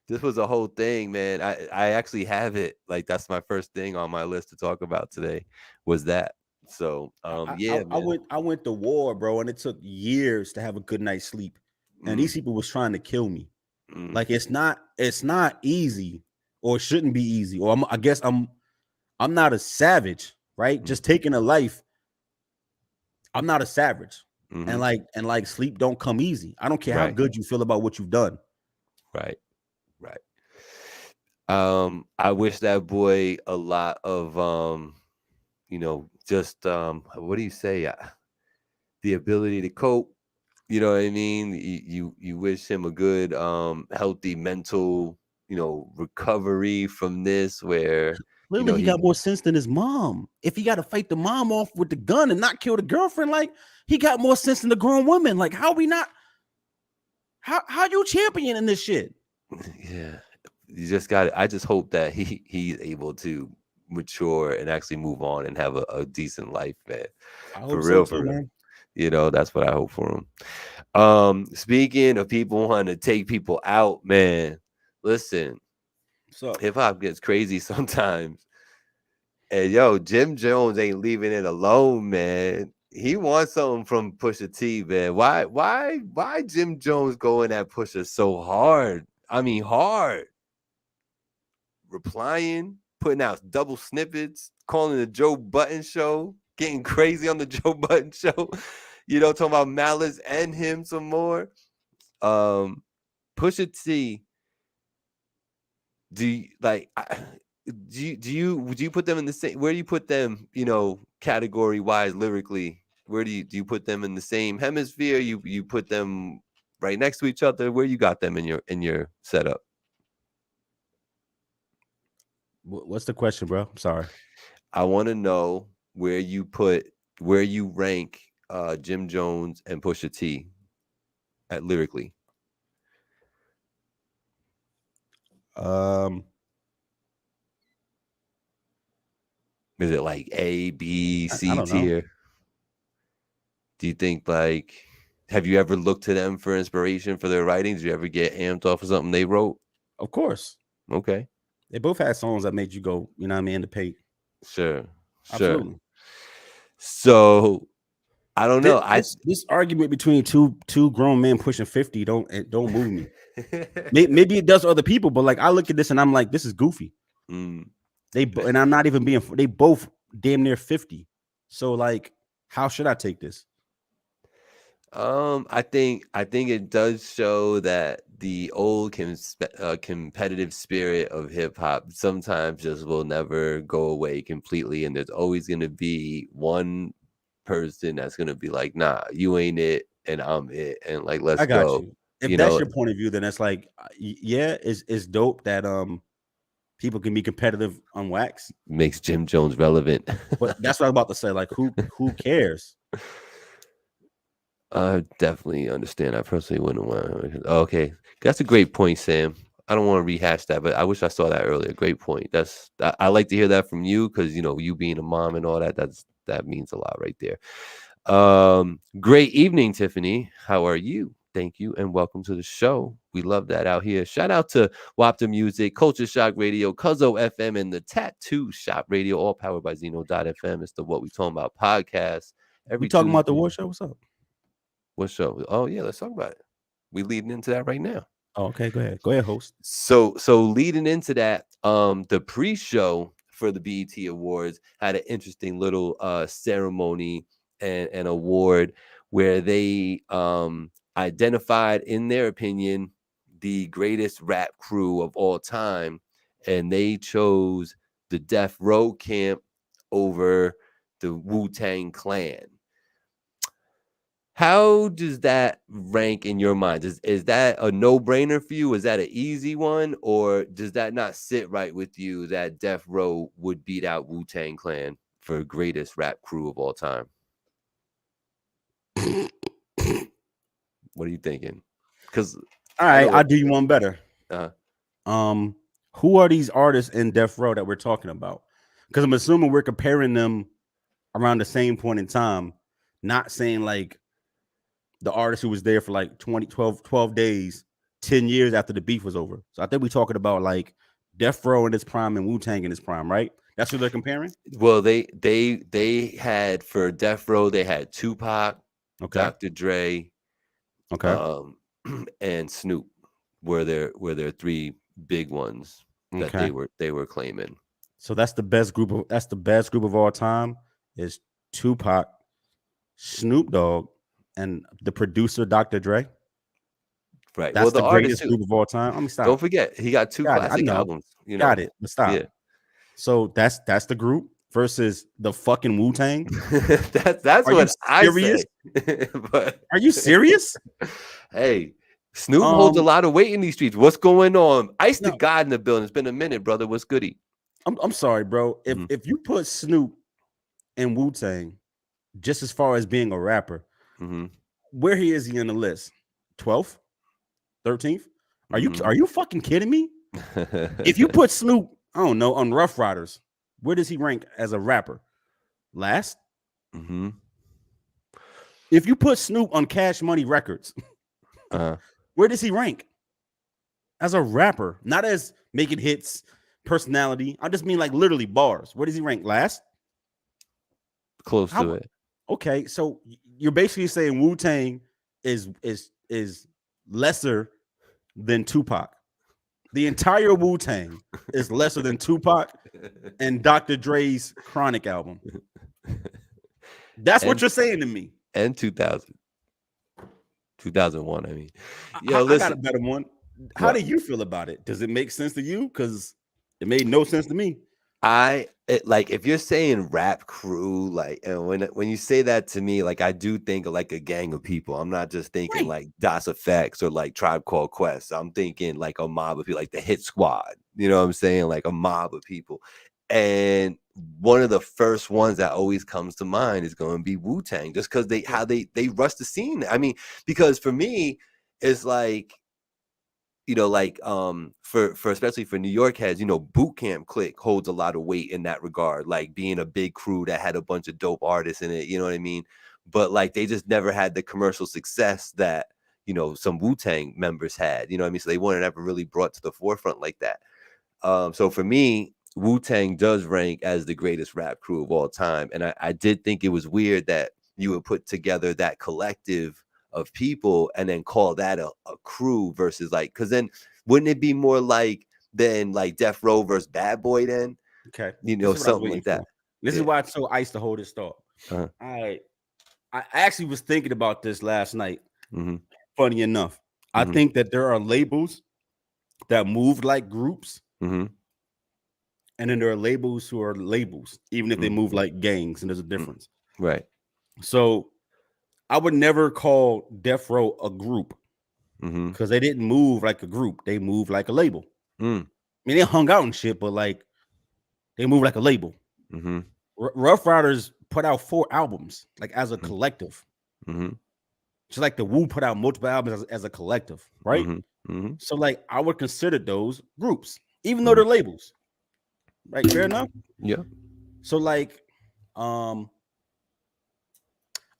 this was a whole thing, man. I actually have it. Like, that's my first thing on my list to talk about today was that. So, yeah, man. I went to war, bro, and it took years to have a good night's sleep. And Mm, these people was trying to kill me. mm, Like it's not easy, or shouldn't be easy. Or I guess I'm not a savage, right? mm, Just taking a life. I'm not a savage. mm-hmm. And like sleep don't come easy. I don't care how Right, good you feel about what you've done. right, right. I wish that boy a lot of just what do you say? The ability to cope. You know what I mean? You wish him a good, healthy mental, recovery from this. Where Clearly, he he got more sense than his mom. If he got to fight the mom off with the gun and not kill the girlfriend, like he got more sense than the grown woman. Like, how we not? How you championing this shit? yeah, you just got. I just hope that he's able to mature and actually move on and have a decent life, man. I For hope so real, too, for real. man. That's what I hope for him. Speaking of people wanting to take people out, man, listen, So hip hop gets crazy sometimes. And yo, Jim Jones ain't leaving it alone, man. He wants something from Pusha T, man. Why Jim Jones going at Pusha so hard? I mean, hard. Replying, putting out double snippets, calling the Joe Button show, getting crazy on the Joe Button show. Talking about Malice and him some more. Pusha T, do you like? Do you put them in the same? Where do you put them? Category wise, lyrically, where do you put them in the same hemisphere? You put them right next to each other. Where you got them in your setup? what's the question, bro? I'm sorry. I want to know where you rank Jim Jones and Pusha T at lyrically. Um, Is it like A, B, I C don't know. tier? Do you think like have you ever looked to them for inspiration for their writings? Did you ever get amped off of something they wrote? Of course, Okay. they both had songs that made you go, you know what I mean, in the paint. Sure. Sure. Absolutely. So I don't know. This argument between two grown men pushing 50 don't move me. Maybe it does other people, but like I look at this and I'm like, this is goofy. Mm. And I'm not even being. They both damn near 50. So like, how should I take this? I think it does show that the old competitive spirit of hip hop sometimes just will never go away completely, and there's always going to be one person that's going to be like, "Nah, you ain't it, and I'm it," and like, let's I got go. you. If You that's know, your point of view, then it's like, yeah, it's dope that people can be competitive on wax. makes Jim Jones relevant. But that's what I was about to say. Like, who cares? I definitely understand. I personally wouldn't want. Okay, that's a great point, Sam. I don't want to rehash that, but I wish I saw that earlier. Great point. I like to hear that from you because you being a mom and all that. That means a lot right there. Great evening, Tiffany. How are you? Thank you and welcome to the show. We love that out here. Shout out to Wapta Music, Culture Shock Radio, Cuzzo FM, and the Tattoo Shop Radio, all powered by Zeno.fm. It's the What We Talking About podcast We every talking about the Tuesday. war show? What's up? What show? Oh, yeah, let's talk about it. We leading into that right now. Oh, okay, go ahead. Go ahead, host. So leading into that, the pre-show for the BET Awards had an interesting little ceremony and award where they identified, in their opinion, the greatest rap crew of all time, and they chose the Death Row Camp over the Wu-Tang Clan. How does that rank in your mind? Is that a no-brainer for you? Is that an easy one? Or does that not sit right with you that Death Row would beat out Wu-Tang Clan for greatest rap crew of all time? What are you thinking? Because all right, I'll do you one better. Who are these artists in Death Row that we're talking about? Because I'm assuming we're comparing them around the same point in time, not saying like the artist who was there for like 12 days, 10 years after the beef was over. So I think we're talking about like Death Row in its prime and Wu-Tang in its prime, right? That's what they're comparing? Well, they had, for Death Row, they had Tupac, okay, Dr. Dre, okay, and Snoop were their three big ones that they were claiming. So that's the best group of all time is Tupac, Snoop Dogg, and the producer Dr. Dre. Right. That's Well, the the greatest artist group of all time. Let me stop. Don't forget, he got two classic albums. You know, got it. But stop. Yeah. So that's the group versus the fucking Wu-Tang. that's what I say. But are you serious? Hey, Snoop holds a lot of weight in these streets. What's going on? Ice the God in the building. It's been a minute, brother. What's goody? I'm sorry, bro. If you put Snoop and Wu-Tang just as far as being a rapper, where is he in the list? 12th? 13th? Are you fucking kidding me? If you put Snoop, I don't know, on Rough Riders, where does he rank as a rapper? Last? If you put Snoop on Cash Money Records, where does he rank? As a rapper, not as making hits, personality. I just mean like literally bars. Where does he rank? Last? Close to it. Okay, so you're basically saying Wu-Tang is lesser than Tupac. The entire Wu-Tang is lesser than Tupac and Dr. Dre's Chronic album. That's what you're saying to me. And 2001, I mean. Yo, listen. I got a better one. How do you feel about it? Does it make sense to you? Because it made no sense to me. Like, if you're saying rap crew, like, and when you say that to me, like, I do think of like a gang of people. I'm not just thinking like Das Effects or like Tribe Called Quest. I'm thinking like a mob of people, like the Hit Squad. You know what I'm saying? Like a mob of people. And one of the first ones that always comes to mind is going to be Wu-Tang, just because how they rush the scene. I mean, because for me, it's like, you know, like for especially for New York heads, you know, Boot Camp Clique holds a lot of weight in that regard, like being a big crew that had a bunch of dope artists in it, you know what I mean? But like they just never had the commercial success that, you know, some Wu-Tang members had, you know what I mean? So they weren't ever really brought to the forefront like that. So for me, Wu-Tang does rank as the greatest rap crew of all time. And I did think it was weird that you would put together that collective of people and then call that a crew versus like, because then wouldn't it be more like than like Death Row versus Bad Boy then? Okay. You know, something like that. This is why it's so ice to hold this thought. All right. I actually was thinking about this last night. Funny enough, I think that there are labels that move like groups. And then there are labels who are labels, even if they move like gangs, and there's a difference. Right. So I would never call Death Row a group because they didn't move like a group. They moved like a label. I mean, they hung out and shit, but like they moved like a label. Rough Riders put out 4 albums, like as a collective. Just like the Wu put out multiple albums as a collective, right? So like I would consider those groups, even though they're labels. Right, fair enough. Yeah. So like,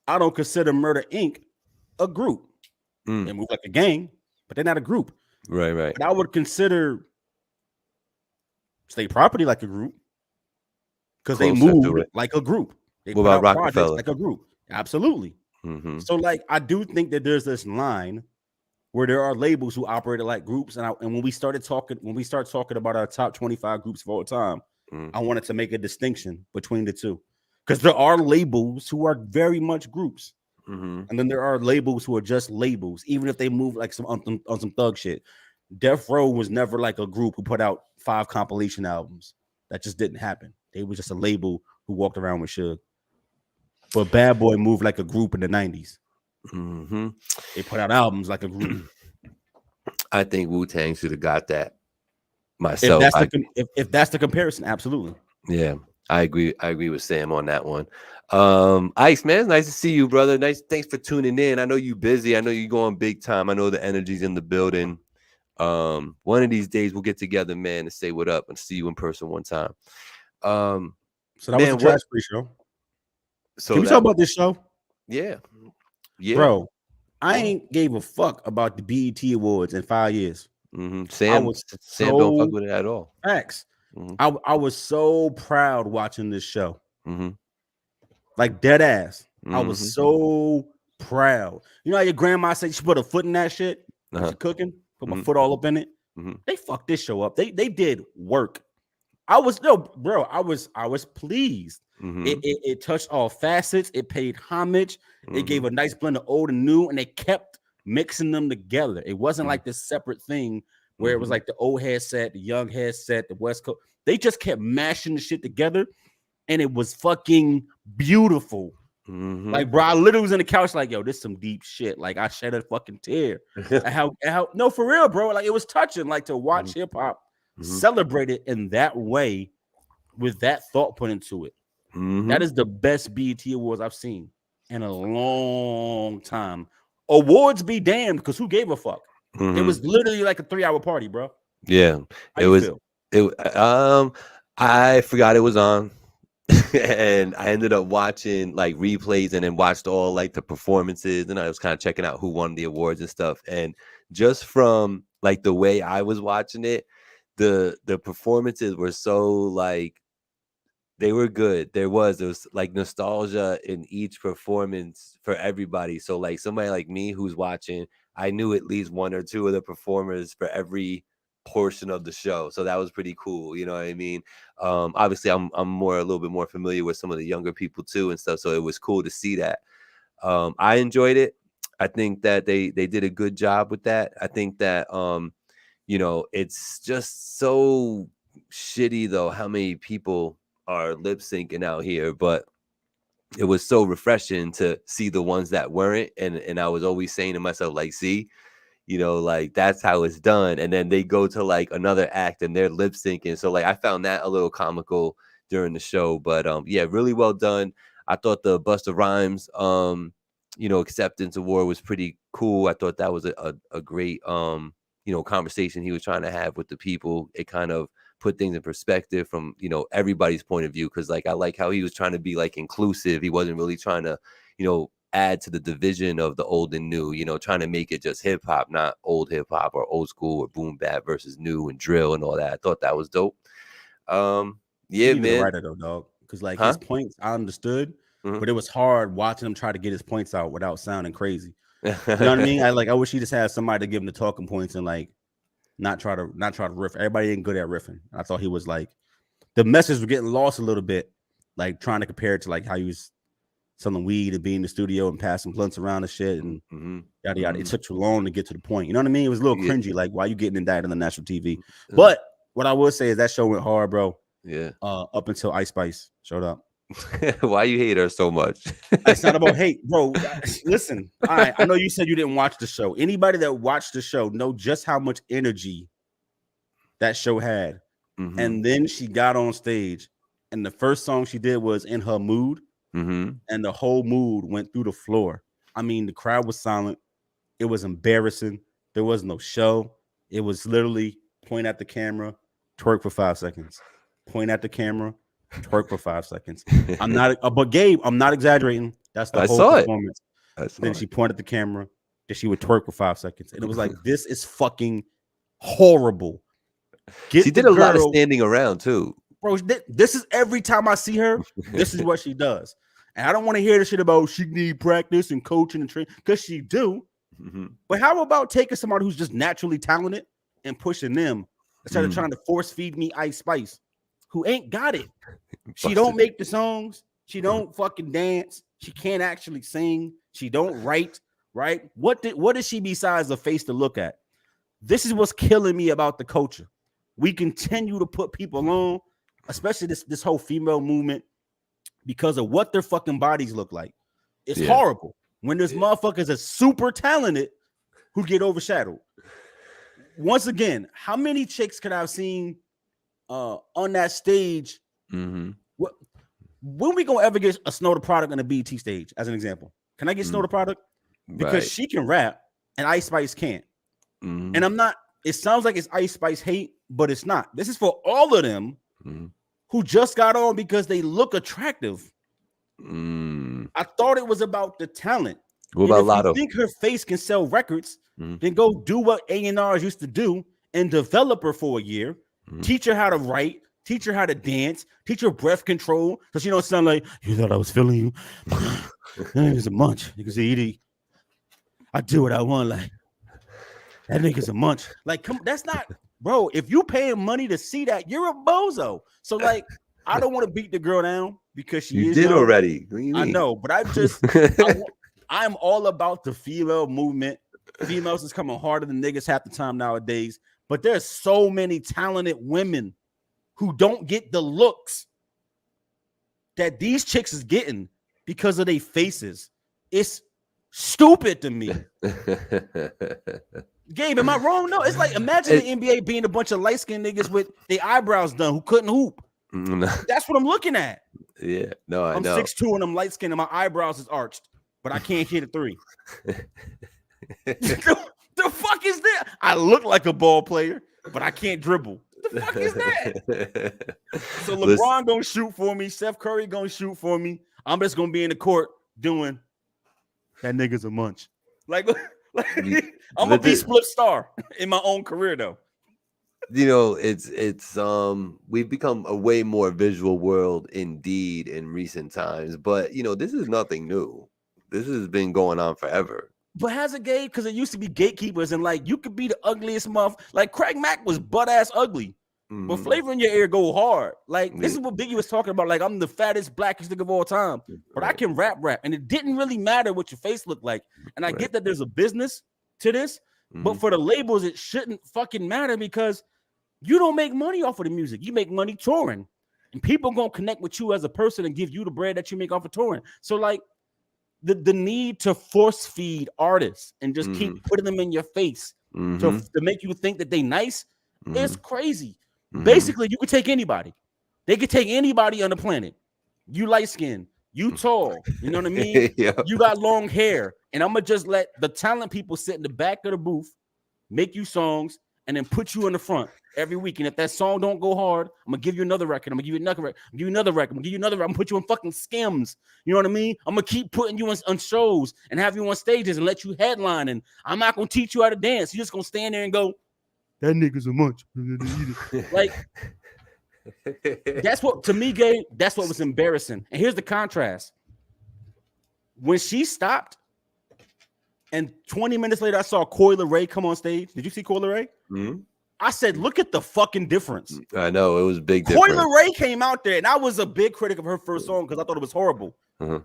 I don't consider Murder Inc. a group. They move like a gang, but they're not a group. Right. But I would consider State Property like a group because they Closer to moved it. like a group. They What put about out projects Rockefeller? like a group. Absolutely. So, like, I do think that there's this line where there are labels who operated like groups, and when we start talking about our top 25 groups of all time, I wanted to make a distinction between the two because there are labels who are very much groups, and then there are labels who are just labels, even if they move like some on some thug shit. Death Row was never like a group who put out 5 compilation albums. That just didn't happen. They were just a label who walked around with Suge. But Bad Boy moved like a group in the 90s. They put out albums like a group. I think Wu-Tang should have got that If myself. that's if that's the comparison, absolutely. Yeah, I agree. I agree with Sam on that one. Ice, man, it's nice to see you, brother. Nice. Thanks for tuning in. I know you busy. I know you going big time. I know the energy's in the building. One of these days we'll get together, man, and say what up and see you in person one time. So that was the Trash Free show. So can we talk about this show? Yeah. Bro, I ain't gave a fuck about the BET Awards in 5 years. Sam don't fuck with it at all. Facts. I was so proud watching this show. Like dead ass. I was so proud. You know how your grandma said she put a foot in that shit? She's cooking, put my foot all up in it. They fucked this show up. They did work. I was pleased. It touched all facets. It paid homage. It gave a nice blend of old and new, and they kept mixing them together. It wasn't like this separate thing where it was like the old headset, the young headset, the West Coast. They just kept mashing the shit together, and it was fucking beautiful. Like, bro, I literally was in the couch like, yo, this is some deep shit. Like, I shed a fucking tear. how no, for real, bro. Like, it was touching. Like, to watch hip hop celebrate it in that way with that thought put into it. That is the best BET Awards I've seen in a long time. Awards be damned, because who gave a fuck? It was literally like a 3-hour party, bro. Yeah, it was. I forgot it was on, and I ended up watching like replays and then watched all like the performances, and I was kind of checking out who won the awards and stuff. And just from like the way I was watching it, the performances were so like, they were good. There was like nostalgia in each performance for everybody. So like somebody like me who's watching, I knew at least one or two of the performers for every portion of the show. So that was pretty cool. You know what I mean? Obviously I'm a little bit more familiar with some of the younger people too and stuff. So it was cool to see that. I enjoyed it. I think that they did a good job with that. I think that you know, it's just so shitty though how many people are lip syncing out here, but it was so refreshing to see the ones that weren't, and I was always saying to myself, like, see, you know, like that's how it's done. And then they go to like another act and they're lip syncing. So like I found that a little comical during the show, but yeah, really well done. I thought the Busta Rhymes you know, acceptance award was pretty cool. I thought that was a great you know, conversation he was trying to have with the people. It kind of put things in perspective from, you know, everybody's point of view, because like I like how he was trying to be like inclusive. He wasn't really trying to, you know, add to the division of the old and new, you know, trying to make it just hip hop, not old hip hop or old school or boom bap versus new and drill and all that. I thought that was dope. Yeah, man. Right though, dog, because like his points I understood, but it was hard watching him try to get his points out without sounding crazy. You know what I mean? I wish he just had somebody to give him the talking points and like not try to riff. Everybody ain't good at riffing. I thought he was like, the message was getting lost a little bit, like trying to compare it to like how he was selling weed and being in the studio and passing blunts around and shit and yada yada. It took too long to get to the point. You know what I mean? It was a little cringy. Like, why you getting indicted on national TV? But what I would say is that show went hard, bro. Yeah. Up until Ice Spice showed up. Why you hate her so much? It's not about hate, bro. Listen, I know you said you didn't watch the show. Anybody that watched the show know just how much energy that show had. And then she got on stage, and the first song she did was In Her Mood, and the whole mood went through the floor. I mean, the crowd was silent. It was embarrassing. There was no show. It was literally point at the camera, twerk for 5 seconds. Point at the camera, twerk for 5 seconds. But Gabe, I'm not exaggerating. That's the I whole saw it. performance. I saw Then it. she pointed at the camera. Then she would twerk for 5 seconds, and it was like, this is fucking horrible. She did a lot of standing around too. Bro, this is every time I see her, this is what she does. And I don't want to hear the shit about she need practice and coaching and training, because she do. But how about taking somebody who's just naturally talented and pushing them instead of trying to force feed me Ice Spice, who ain't got it? She don't make the songs. She don't fucking dance. She can't actually sing. She don't write, right? What is she besides a face to look at? This is what's killing me about the culture. We continue to put people on, especially this whole female movement, because of what their fucking bodies look like. It's horrible when there's motherfuckers are super talented who get overshadowed. Once again, how many chicks could I have seen on that stage? When we gonna ever get a Snow the Product on a BET stage, as an example? Can I get Snow the Product? Because she can rap and Ice Spice can't. And I'm not, it sounds like it's Ice Spice hate, but it's not. This is for all of them who just got on because they look attractive. I thought it was about the talent. What about Lotto? If you think her face can sell records, then go do what A&Rs used to do and develop her for a year. Teach her how to write, teach her how to dance, teach her breath control, so she don't sound like, you thought I was feeling you. That nigga's a munch. You can say, I do what I want. Like, that nigga's a munch. Like, come, that's not, bro. If you paying money to see that, you're a bozo. So, like, I don't want to beat the girl down because she is. You did young. already. What do you mean? I know, but I'm all about the female movement. Females is coming harder than niggas half the time nowadays. But there's so many talented women who don't get the looks that these chicks is getting because of their faces. It's stupid to me. Gabe, am I wrong? No, it's like, imagine the NBA being a bunch of light-skinned niggas with their eyebrows done who couldn't hoop. That's what I'm looking at. Yeah, no, I I'm know. 6'2" and I'm light-skinned and my eyebrows is arched, but I can't hit a three. The fuck is that? I look like a ball player, but I can't dribble. The fuck is that? So LeBron gonna shoot for me. Steph Curry gonna shoot for me. I'm just gonna be in the court doing that nigga's a munch. Like I'm gonna be split star in my own career though. You know, it's we've become a way more visual world indeed in recent times, but you know, this is nothing new. This has been going on forever. But has it, Gabe? Because it used to be gatekeepers, and like you could be the ugliest muff. Like Craig Mack was butt ass ugly, but flavor in your ear go hard. Like this is what Biggie was talking about. Like, I'm the fattest, blackest nigga of all time, but I can rap, and it didn't really matter what your face looked like. And I get that there's a business to this, but for the labels, it shouldn't fucking matter because you don't make money off of the music. You make money touring, and people gonna connect with you as a person and give you the bread that you make off of touring. So like. The need to force feed artists and just keep putting them in your face to make you think that they nice is crazy. Basically, you could take anybody. They could take anybody on the planet. You light skin, you tall, you know what I mean? You got long hair, and I'm gonna just let the talent people sit in the back of the booth, make you songs, and then put you in the front every week. And if that song don't go hard, I'm gonna give you another record. I'm gonna give you another record. I'm gonna give you another record. I'm gonna give you another record. I'm gonna put you in fucking Skims. You know what I mean? I'm gonna keep putting you on shows and have you on stages and let you headline. And I'm not gonna teach you how to dance. You're just gonna stand there and go, that nigga's a munch. Like, that's what, to me, Gabe, that's what was embarrassing. And here's the contrast. When she stopped, and 20 minutes later, I saw Coi Leray come on stage. Did you see Coi Leray? I said, look at the fucking difference. I know, it was big difference. Coi Leray came out there, and I was a big critic of her first song because I thought it was horrible.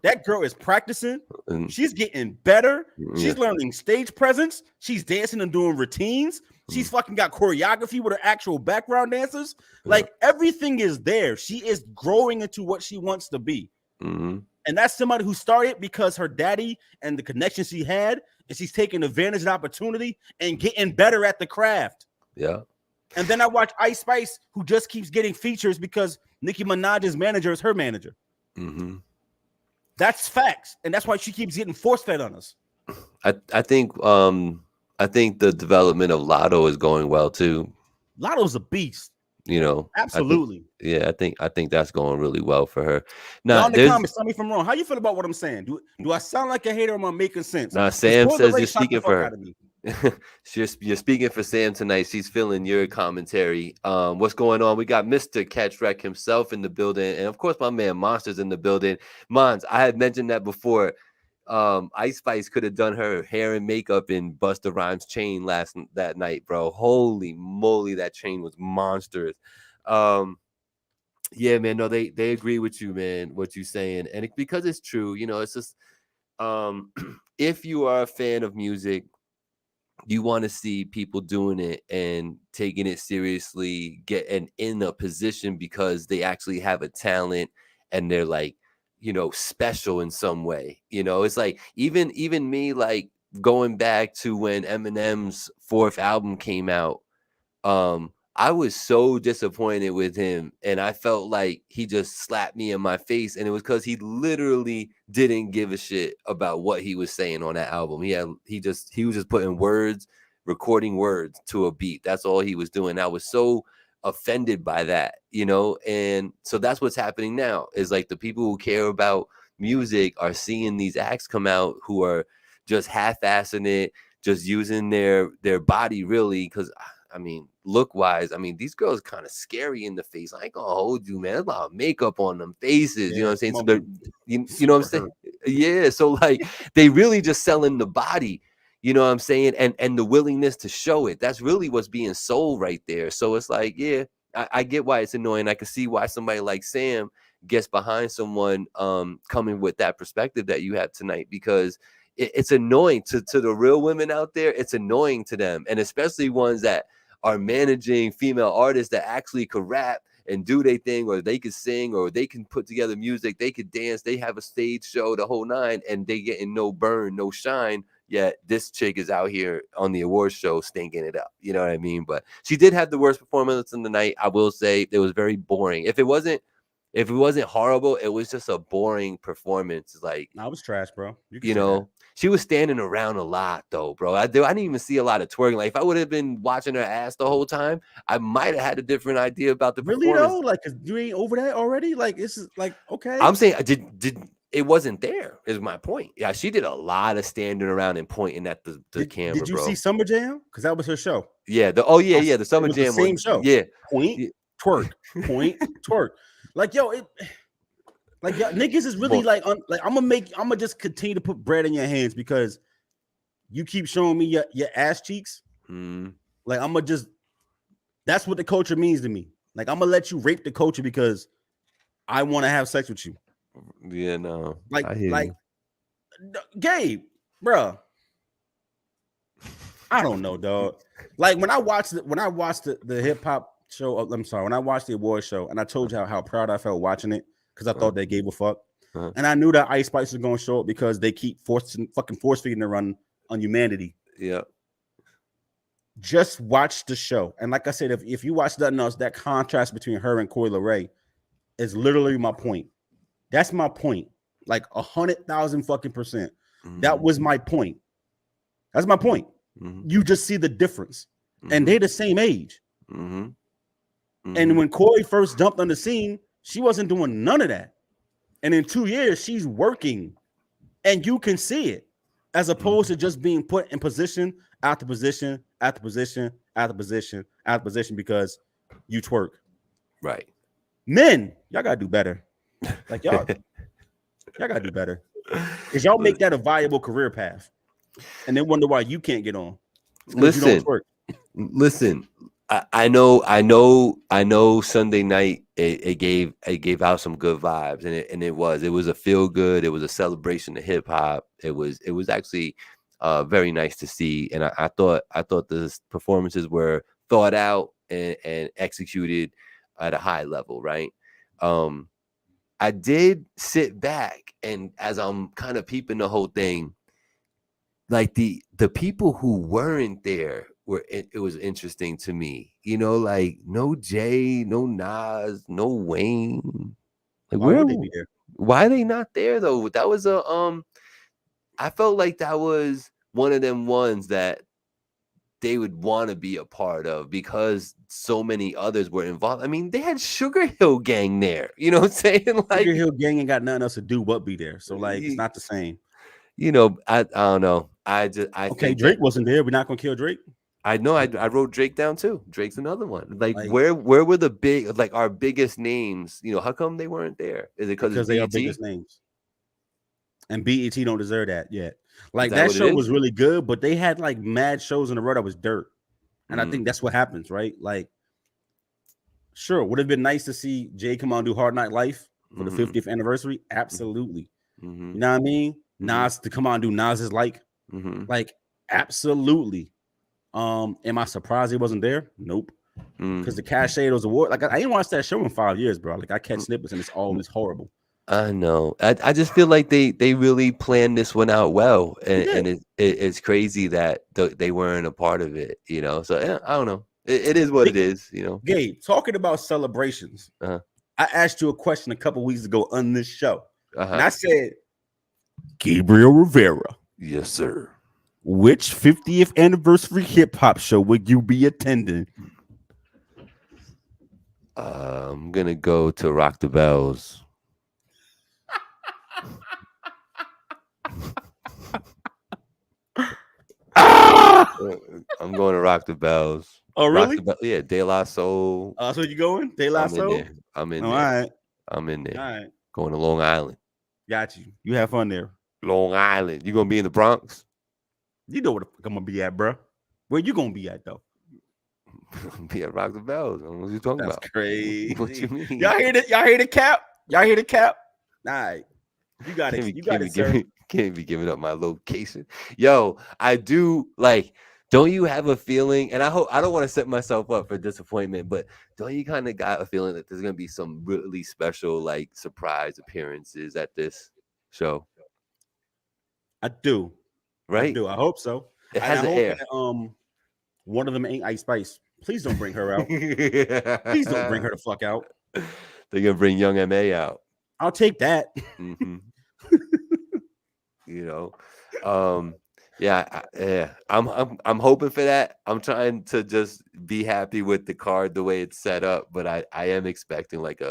That girl is practicing. She's getting better. She's learning stage presence. She's dancing and doing routines. She's fucking got choreography with her actual background dancers. Like, everything is there. She is growing into what she wants to be. And that's somebody who started because her daddy and the connection she had, and she's taking advantage of the opportunity and getting better at the craft. Yeah. And then I watch Ice Spice, who just keeps getting features because Nicki Minaj's manager is her manager. That's facts. And that's why she keeps getting force fed on us. I think the development of Lotto is going well too. Lotto's a beast. You know, Absolutely. I think that's going really well for her. Y'all Now, in the comments, tell me if I'm wrong. How you feel about what I'm saying? Do I sound like a hater or am I making sense? Because Sam Coil says Ray you're shot the speaking fuck for out of me. her. You're speaking for Sam tonight. She's feeling your commentary. What's going on? We got Mr. Catch Wreck himself in the building, and of course, my man Monster's in the building. Mons, I had mentioned that before. Ice Spice could have done her hair and makeup in Busta Rhymes' chain that night, bro. Holy moly, that chain was monstrous. Yeah, man. No, they agree with you, man. What you saying, and because it's true. You know, it's just if you are a fan of music, you want to see people doing it and taking it seriously, get and in a position because they actually have a talent and they're like, special in some way. It's like even me, like going back to when Eminem's fourth album came out. I was so disappointed with him, and I felt like he just slapped me in my face, and it was because he literally didn't give a shit about what he was saying on that album. He was just putting words, recording words to a beat. That's all he was doing. I was so offended by that, and so that's what's happening now. Is like the people who care about music are seeing these acts come out who are just half-assing it, just using their body really, because I mean, look wise, I mean, these girls kind of scary in the face. I ain't gonna hold you, man. There's a lot of makeup on them faces. You know Yeah, what I'm saying? some So of they're, them you know what I'm super saying? hurt. Yeah. So like, they really just selling the body. You know what I'm saying? And the willingness to show it. That's really what's being sold right there. So it's like, yeah, I get why it's annoying. I can see why somebody like Sam gets behind someone coming with that perspective that you have tonight, because it's annoying to the real women out there. It's annoying to them, and especially ones that are managing female artists that actually could rap and do their thing, or they could sing, or they can put together music, they could dance, they have a stage show, the whole nine, and they getting no burn, no shine. Yet this chick is out here on the awards show stinking it up. You know what I mean? But she did have the worst performance in the night. I will say it was very boring. If it wasn't horrible, it was just a boring performance. Like, Nah, I was trash, bro. You can say that. she was standing around a lot though, bro. I didn't even see a lot of twerking. Like, if I would have been watching her ass the whole time, I might have had a different idea about the Really though? performance. Like, 'cause you ain't over that already? Like, this is like, okay. I'm saying, did it wasn't there, is my point. Yeah, she did a lot of standing around and pointing at the camera, Did you see bro. Summer Jam? Because that was her show. Yeah, the It Summer was the Jam same one. show. Yeah. Point, Yeah. twerk, point, twerk. Like, yo, like, y'all niggas is really Well, like, I'm gonna just continue to put bread in your hands because you keep showing me your ass cheeks. Like, I'm gonna just, that's what the culture means to me. Like, I'm gonna let you rape the culture because I want to have sex with you. yeah, no, Like, I hear like, you. Gabe, bro. I don't know, dog. Like, when I watched the hip hop show, I'm sorry, when I watched the award show, and I told you how proud I felt watching it because I thought they gave a fuck, and I knew that Ice Spice was gonna show up because they keep force feeding their run on humanity. Yeah. Just watch the show, and like I said, if you watch nothing else, that contrast between her and Coi Leray is literally my point. That's my point. Like 100,000 fucking percent. That was my point. That's my point. You just see the difference, and they're the same age. And when Corey first jumped on the scene, she wasn't doing none of that. And in 2 years, she's working, and you can see it, as opposed to just being put in position after position after position after position after position because you twerk. Right. Men, y'all gotta do better. Like, y'all gotta do better. Because y'all make that a viable career path. And then wonder why you can't get on. It's because you don't twerk. Listen. I know. Sunday night it gave out some good vibes, and it was a feel good. It was a celebration of hip hop. It was actually very nice to see, and I thought the performances were thought out and executed at a high level. Right. I did sit back, and as I'm kind of peeping the whole thing, like the people who weren't there it was interesting to me. Like no Jay, no Nas, no Wayne. Like, Why would they be there? why are they not there though? That was I felt like that was one of them ones that they would want to be a part of because so many others were involved. I mean, they had Sugar Hill Gang there. You know what I'm saying? Sugar Like, Hill Gang ain't got nothing else to do but be there. So like, it's not the same. I don't know. I Okay, think that Drake wasn't there. We're not gonna kill Drake. I know I wrote Drake down too. Drake's another one. Like, Like where were the big, like, our biggest names? How come they weren't there? Is it because it's because they are BET? biggest names. And BET don't deserve that yet. Is Like that that what it show was is? really good, but they had like mad shows in a row that was dirt. And I Mm, think that's what happens, right? Like, sure, would have been nice to see Jay come on and do Hard Night Life for the mm-hmm, 50th anniversary. mm-hmm, Absolutely. mm-hmm, You know what I mean? mm-hmm, Nas to come on and do Nas is mm-hmm, like absolutely. Am I surprised he wasn't there? Nope. mm. Because the cachet of those awards, like I ain't watched that show in 5 years, bro. Like I catch snippets and it's always horrible. I know. I just feel like they really planned this one out well, He and did. it's crazy that they weren't a part of it. So I don't know. It is what it is. Gabe, talking about celebrations, Uh I asked you a question a couple weeks ago on this show, and huh. I said, Gabriel Rivera, Yes, sir. which 50th anniversary hip hop show would you be attending? I'm gonna go to Rock the Bells. Ah! I'm going to Rock the Bells. Oh, Rock really? the Bell. Yeah, De La Soul. So you going? De La I'm in Soul? there. I'm in All there. right. I'm in All there. right. Going to Long Island. Got you. You have fun there. Long Island. You gonna be in the Bronx? You know where the fuck I'm gonna be at, bro. Where you gonna be at though? Be at Rock the Bells. What you talking That's about? crazy. What you mean? Y'all hear that? Y'all hear the cap? Y'all hear the cap? All right. You got it. You got it, sir. Can't be giving up my location. Yo, I do like. Don't you have a feeling? And I don't want to set myself up for disappointment, but don't you kind of got a feeling that there's gonna be some really special, like, surprise appearances at this show? I do. I Right? do. I hope so. It And I has an hope air. that one of them ain't Ice Spice. Please don't bring her out. Please don't bring her the fuck out. They're gonna bring Young Ma out. I'll take that. Mm-hmm. you know, yeah. I'm hoping for that. I'm trying to just be happy with the card the way it's set up, but I am expecting like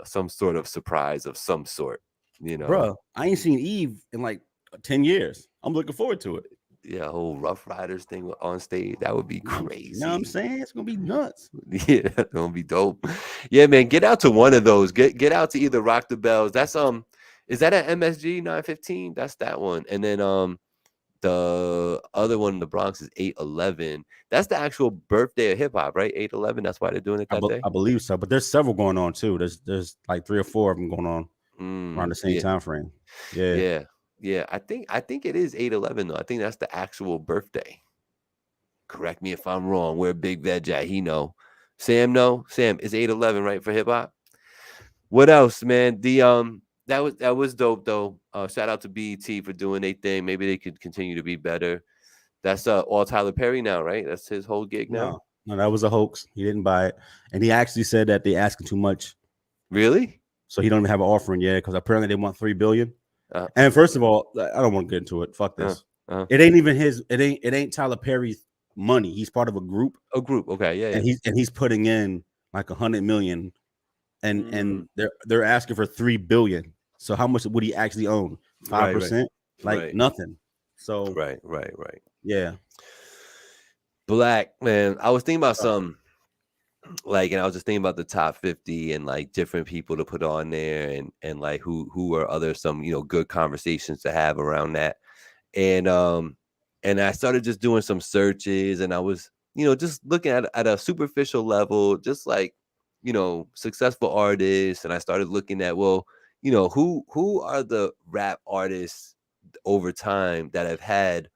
some sort of surprise of some sort. Bruh, I ain't seen Eve in like 10 years. I'm looking forward to it. Yeah, whole Rough Riders thing on stage, that would be crazy. You know what I'm saying? It's gonna be nuts. Yeah, that's gonna be dope. Yeah, man, get out to one of those. Get out to either Rock the Bells. That's is that at MSG 915? That's that one. And then the other one in the Bronx is 811. That's the actual birthday of hip hop, right? 811. That's why they're doing it that day. I believe so, but there's several going on too. There's like 3 or 4 of them going on around the same time frame. Yeah. Yeah. I think it is 811 though. I think that's the actual birthday. Correct me if I'm wrong. We're Big Veg at. He know. Sam know. Sam, it's 811, right, for hip hop? What else, man? That was dope though. Shout out to BET for doing their thing. Maybe they could continue to be better. That's all Tyler Perry now, right? That's his whole gig now. No, that was a hoax. He didn't buy it, and he actually said that they asking too much. Really? So he don't even have an offering yet because apparently they want $3 billion. And first of all, I don't want to get into it. Fuck this. It ain't even his. It ain't Tyler Perry's money. He's part of a group. A group. Okay. Yeah. And he's putting in like 100 million, and they're asking for $3 billion. So how much would he actually own? 5%? Like nothing. So right. Yeah. Black, man. I was thinking about some. Like, and I was just thinking about the top 50 and like different people to put on there and like who are other some good conversations to have around that. And I started just doing some searches, and I was just looking at a superficial level, just like successful artists. And I started looking at, well, who are the rap artists over time that have had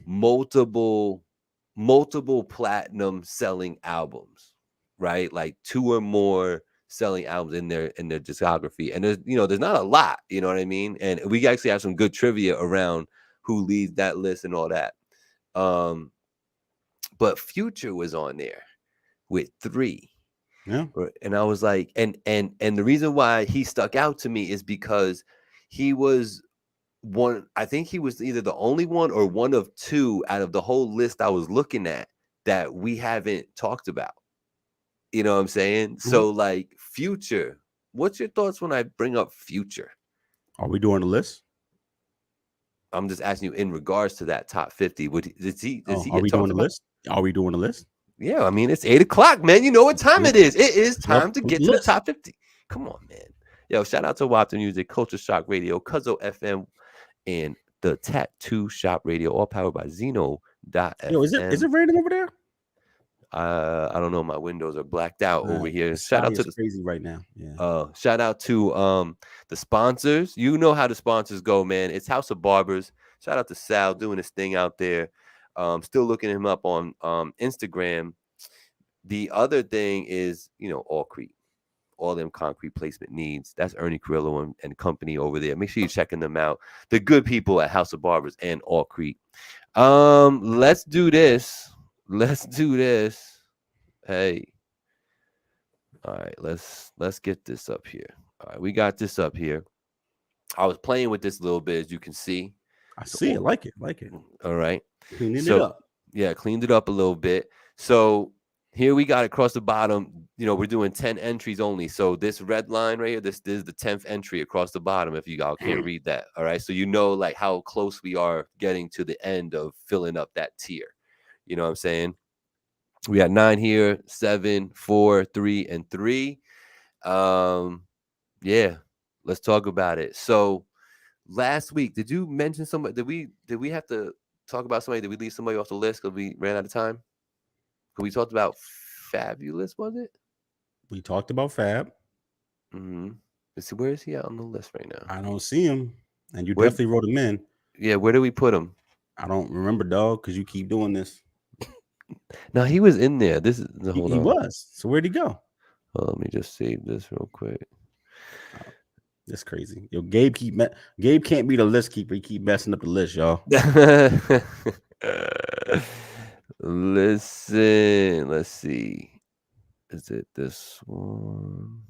multiple platinum selling albums, right? Like 2 or more selling albums in their discography. And there's not a lot, you know what I mean? And we actually have some good trivia around who leads that list and all that. But Future was on there with 3. Yeah. And I was like, and the reason why he stuck out to me is because he was one. I think he was either the only one or one of 2 out of the whole list I was looking at that we haven't talked about. You know what I'm saying? Mhm. So like Future, what's your thoughts when I bring up Future? Are we doing the list? I'm just asking you in regards to that top 50. Does he Oh, are get we doing talked the about? list? Are we doing the list? Yeah, I mean it's 8 o'clock, man. You know what time Yep. it is. It is Yep. time to Who's get the to the list? top 50. Come on, man. Yo, shout out to Wap the Music, Culture Shock Radio, Cuzzo FM, and the Tattoo Shop Radio, all powered by Yo, is Zeno.fm. it raining over there? I don't know. My windows are blacked out over here. The sky is crazy right now. Yeah. Shout out to the sponsors. You know how the sponsors go, man. It's House of Barbers. Shout out to Sal doing his thing out there. Still looking him up on Instagram. The other thing is, Allcrete. All them concrete placement needs. That's Ernie Carrillo and company over there. Make sure you're checking them out. The good people at House of Barbers and Allcrete. Let's do this. Let's do this. Hey. All right, let's get this up here. All right, we got this up here. I was playing with this a little bit, as you can see. I see it. Like it. All right. Cleaning it up. Yeah, cleaned it up a little bit. So here we got across the bottom. We're doing 10 entries only. So this red line right here, this is the 10th entry across the bottom. If you all can't read that, all right. So like how close we are getting to the end of filling up that tier. You know what I'm saying? We got 9 here, 7, 4, 3, and 3. Yeah, let's talk about it. So last week, did you mention somebody? Did we have to talk about somebody? Did we leave somebody off the list because we ran out of time? Because we talked about Fabulous, was it? We talked about Fab. Mm-hmm. Let's see, where is he at on the list right now? I don't see him, and you definitely wrote him in. Yeah, where did we put him? I don't remember, dog, because you keep doing this. No, he was in there. Hold on. He was. So where'd he go? Well, let me just save this real quick. That's crazy. Yo, Gabe can't be the list keeper. He keep messing up the list, y'all. Listen, let's see. Is it this one?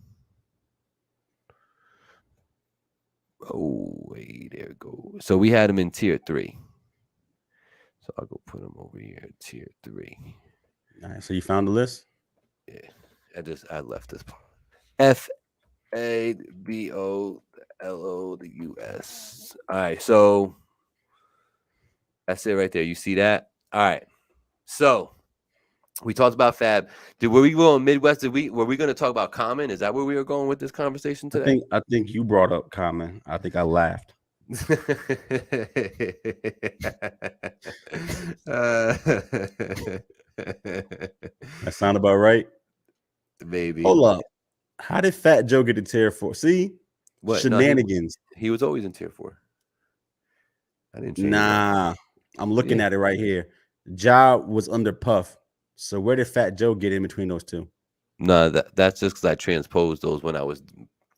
Oh, wait, there it goes. So we had him in tier 3. So I'll go put him over here, tier 3. All right, so you found the list? Yeah, I left this part. FABOLOUS. All right, so that's it right there. You see that? All right. So we talked about Fab. Were we going Midwest? Were we going to talk about Common? Is that where we were going with this conversation today? I think you brought up Common. I think I laughed. That sound about right? Maybe. Hold up. How did Fat Joe get in tier 4? See? What? Shenanigans. No, he was always in tier 4. I didn't change that. I'm looking at it right here. Ja was under Puff. So where did Fat Joe get in between those two? No, that's just because I transposed those when I was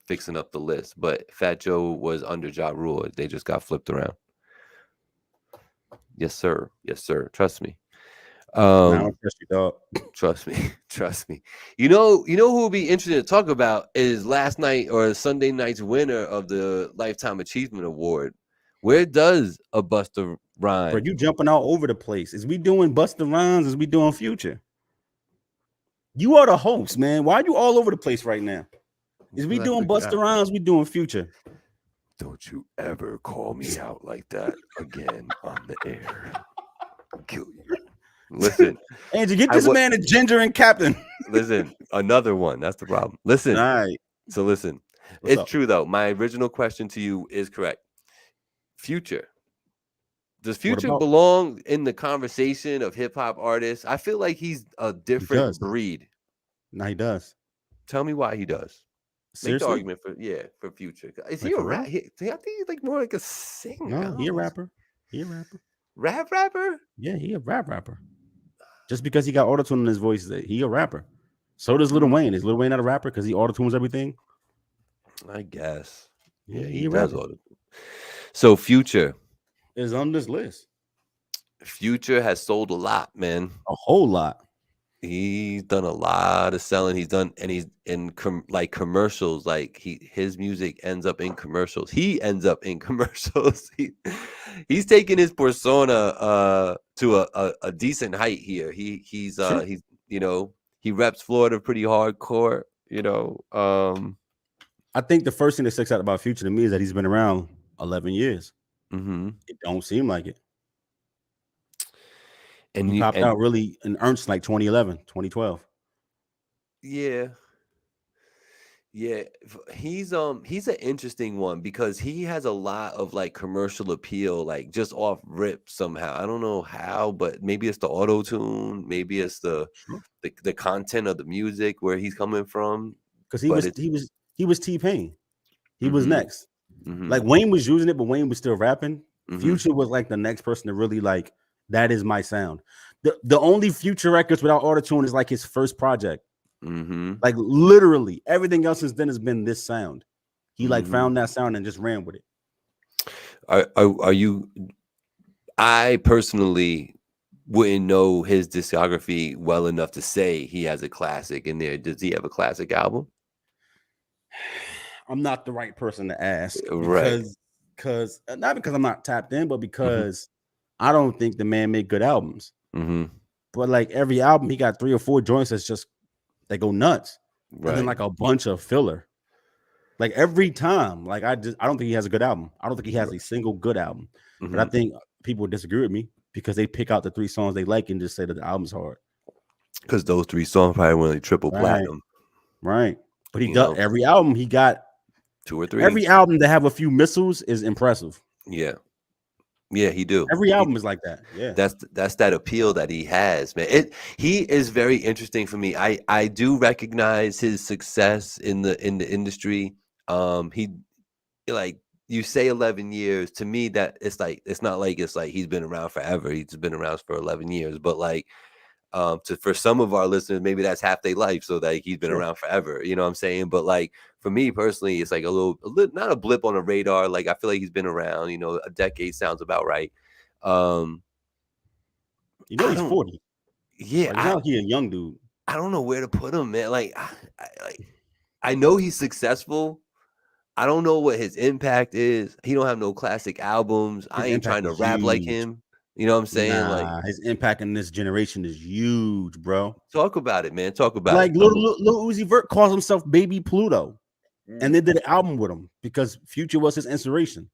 fixing up the list. But Fat Joe was under Ja Rule. They just got flipped around. Yes, sir. Yes, sir. Trust me. I don't trust you, dog. Trust me. Trust me. You know who would be interesting to talk about is last night or Sunday night's winner of the Lifetime Achievement Award. Where does a Busta Rhymes? Bro, you jumping all over the place. Is we doing Busta Rhymes? Is we doing Future? You are the host, man. Why are you all over the place right now? Is we doing Busta Rhymes? We doing Future? Don't you ever call me out like that again on the air. I'll kill you. Listen, Andrew, get this man a ginger and captain. Listen, another one. That's the problem. Listen. All right. So listen. It's true though. My original question to you is correct. Future. Does Future belong in the conversation of hip hop artists? I feel like he's a different breed. No, he does. Tell me why he does. Seriously? Make the argument for Future. Is he a rap? I think he's like more like a singer. No, he a rapper. He a rapper. Rapper? Yeah, he a rapper. Just because he got autotune in his voice, he a rapper. So does Lil Wayne. Is Lil Wayne not a rapper because he autotunes everything? I guess. Yeah, he does auto. So Future is on this list. Future has sold a lot, man. A whole lot. He's done a lot of selling. He's done, and he's in like commercials. Like his music ends up in commercials. He ends up in commercials. He's taking his persona to a decent height here. He's Sure. he's he reps Florida pretty hardcore. I think the first thing that sticks out about Future to me is that he's been around 11 years. It don't seem like it. And he popped out really in earnest like 2011, 2012. Yeah. Yeah, he's an interesting one because he has a lot of like commercial appeal, like just off rip somehow. I don't know how, but maybe it's the auto tune, maybe it's the content of the music where he's coming from. Because he was T-Pain. He was next. Mm-hmm. Like Wayne was using it, but Wayne was still rapping. Future was like the next person to really like, that is my sound. The only Future records without auto-tune is like his first project. Like literally everything else since then has been this sound. He like found that sound and just ran with it. Are you? I personally wouldn't know his discography well enough to say he has a classic in there. Does he have a classic album? I'm not the right person to ask right? Because not because I'm not tapped in, but because I don't think the man made good albums. But like every album, he got 3 or 4 joints that's just they go nuts, and then like a bunch of filler. Like every time, like I don't think he has a good album. I don't think he has a single good album. But I think people would disagree with me because they pick out the 3 songs they like and just say that the album's hard. Because those 3 songs probably went like triple platinum, right? But he does every album. He got 2 or 3. Every album to have a few missiles is impressive. Yeah, he do. Every album is like that. Yeah, that's that appeal that he has, man. He is very interesting for me. I do recognize his success in the industry. He like you say 11 years to me that it's not like it's like he's been around forever. He's been around for 11 years, but like for some of our listeners, maybe that's half their life. So that he's been around forever. You know what I'm saying? But like for me personally, it's like a little not a blip on the radar. Like I feel like he's been around. A decade sounds about right. He's 40. Yeah, he's not like he's a young dude. I don't know where to put him, man. Like I know he's successful. I don't know what his impact is. He don't have no classic albums. I ain't trying to rap like him. You know what I'm saying? Like his impact in this generation is huge, bro. Talk about it, man. Talk about like it. Lil Uzi Vert calls himself Baby Pluto, and they did an album with him because Future was his inspiration.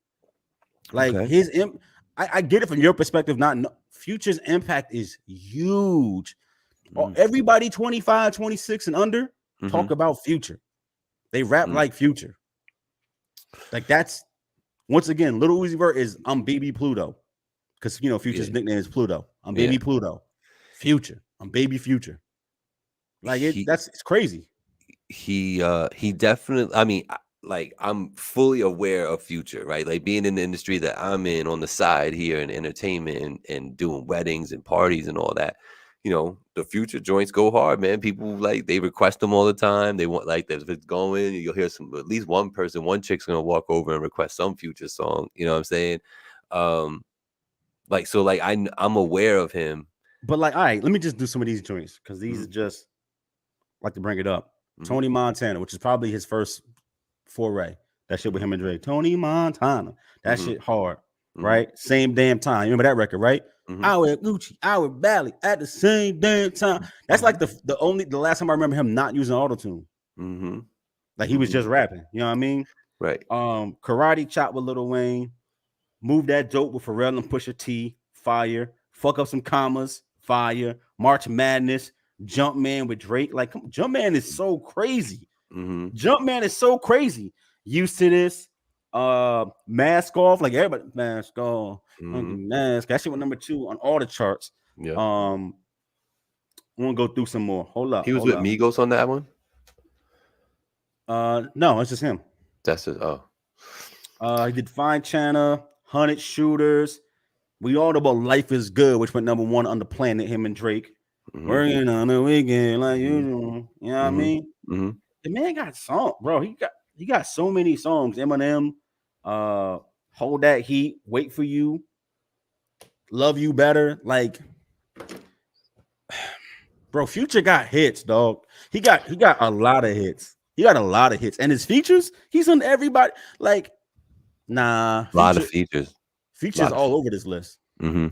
Like I get it from your perspective. Future's impact is huge. Everybody 25, 26 and under talk about Future. They rap like Future. Like that's once again, Lil Uzi Vert is I'm Baby Pluto. Because Future's nickname is Pluto. I'm Baby Pluto. Future. I'm Baby Future. Like it's crazy. He definitely. I mean, like I'm fully aware of Future, right? Like being in the industry that I'm in on the side here in entertainment and doing weddings and parties and all that. The Future joints go hard, man. People like they request them all the time. They want like if it's going, you'll hear at least one chick's gonna walk over and request some Future song. You know what I'm saying? Like so, like I'm aware of him. But like, all right, let me just do some of these joints because these are just like to bring it up. Tony Montana, which is probably his first foray. That shit with him and Dre. Tony Montana. That shit hard, right? Same damn time. You remember that record, right? I wear Gucci, I wear Bally at the same damn time. That's like the last time I remember him not using auto-tune. Like he was just rapping. You know what I mean? Right. Karate Chop with Lil Wayne. Move That Dope with Pharrell and Pusha T. Fire. Fuck Up Some Commas. Fire. March Madness. Jumpman with Drake. Like Jumpman is so crazy. Jumpman is so crazy. Used to this. Mask Off. Like everybody. Mask Off. Mask. That shit was number 2 on all the charts. Yeah. I want to go through some more. Hold up. He was with Migos on that one? No, it's just him. That's it. Oh. He did Fine China, 100 Shooters. We all know about Life Is Good, which went number 1 on the planet, him and Drake. Working on the weekend like usual. You know what I mean? The man got songs, bro. He got so many songs. Eminem, Hold That Heat, Wait For You, Love You Better. Like Bro, Future got hits, dog. He got a lot of hits. He got a lot of hits. And his features, he's on everybody. Like, nah, A lot of Future, features. A Future's lot of all over this list. mm-hmm.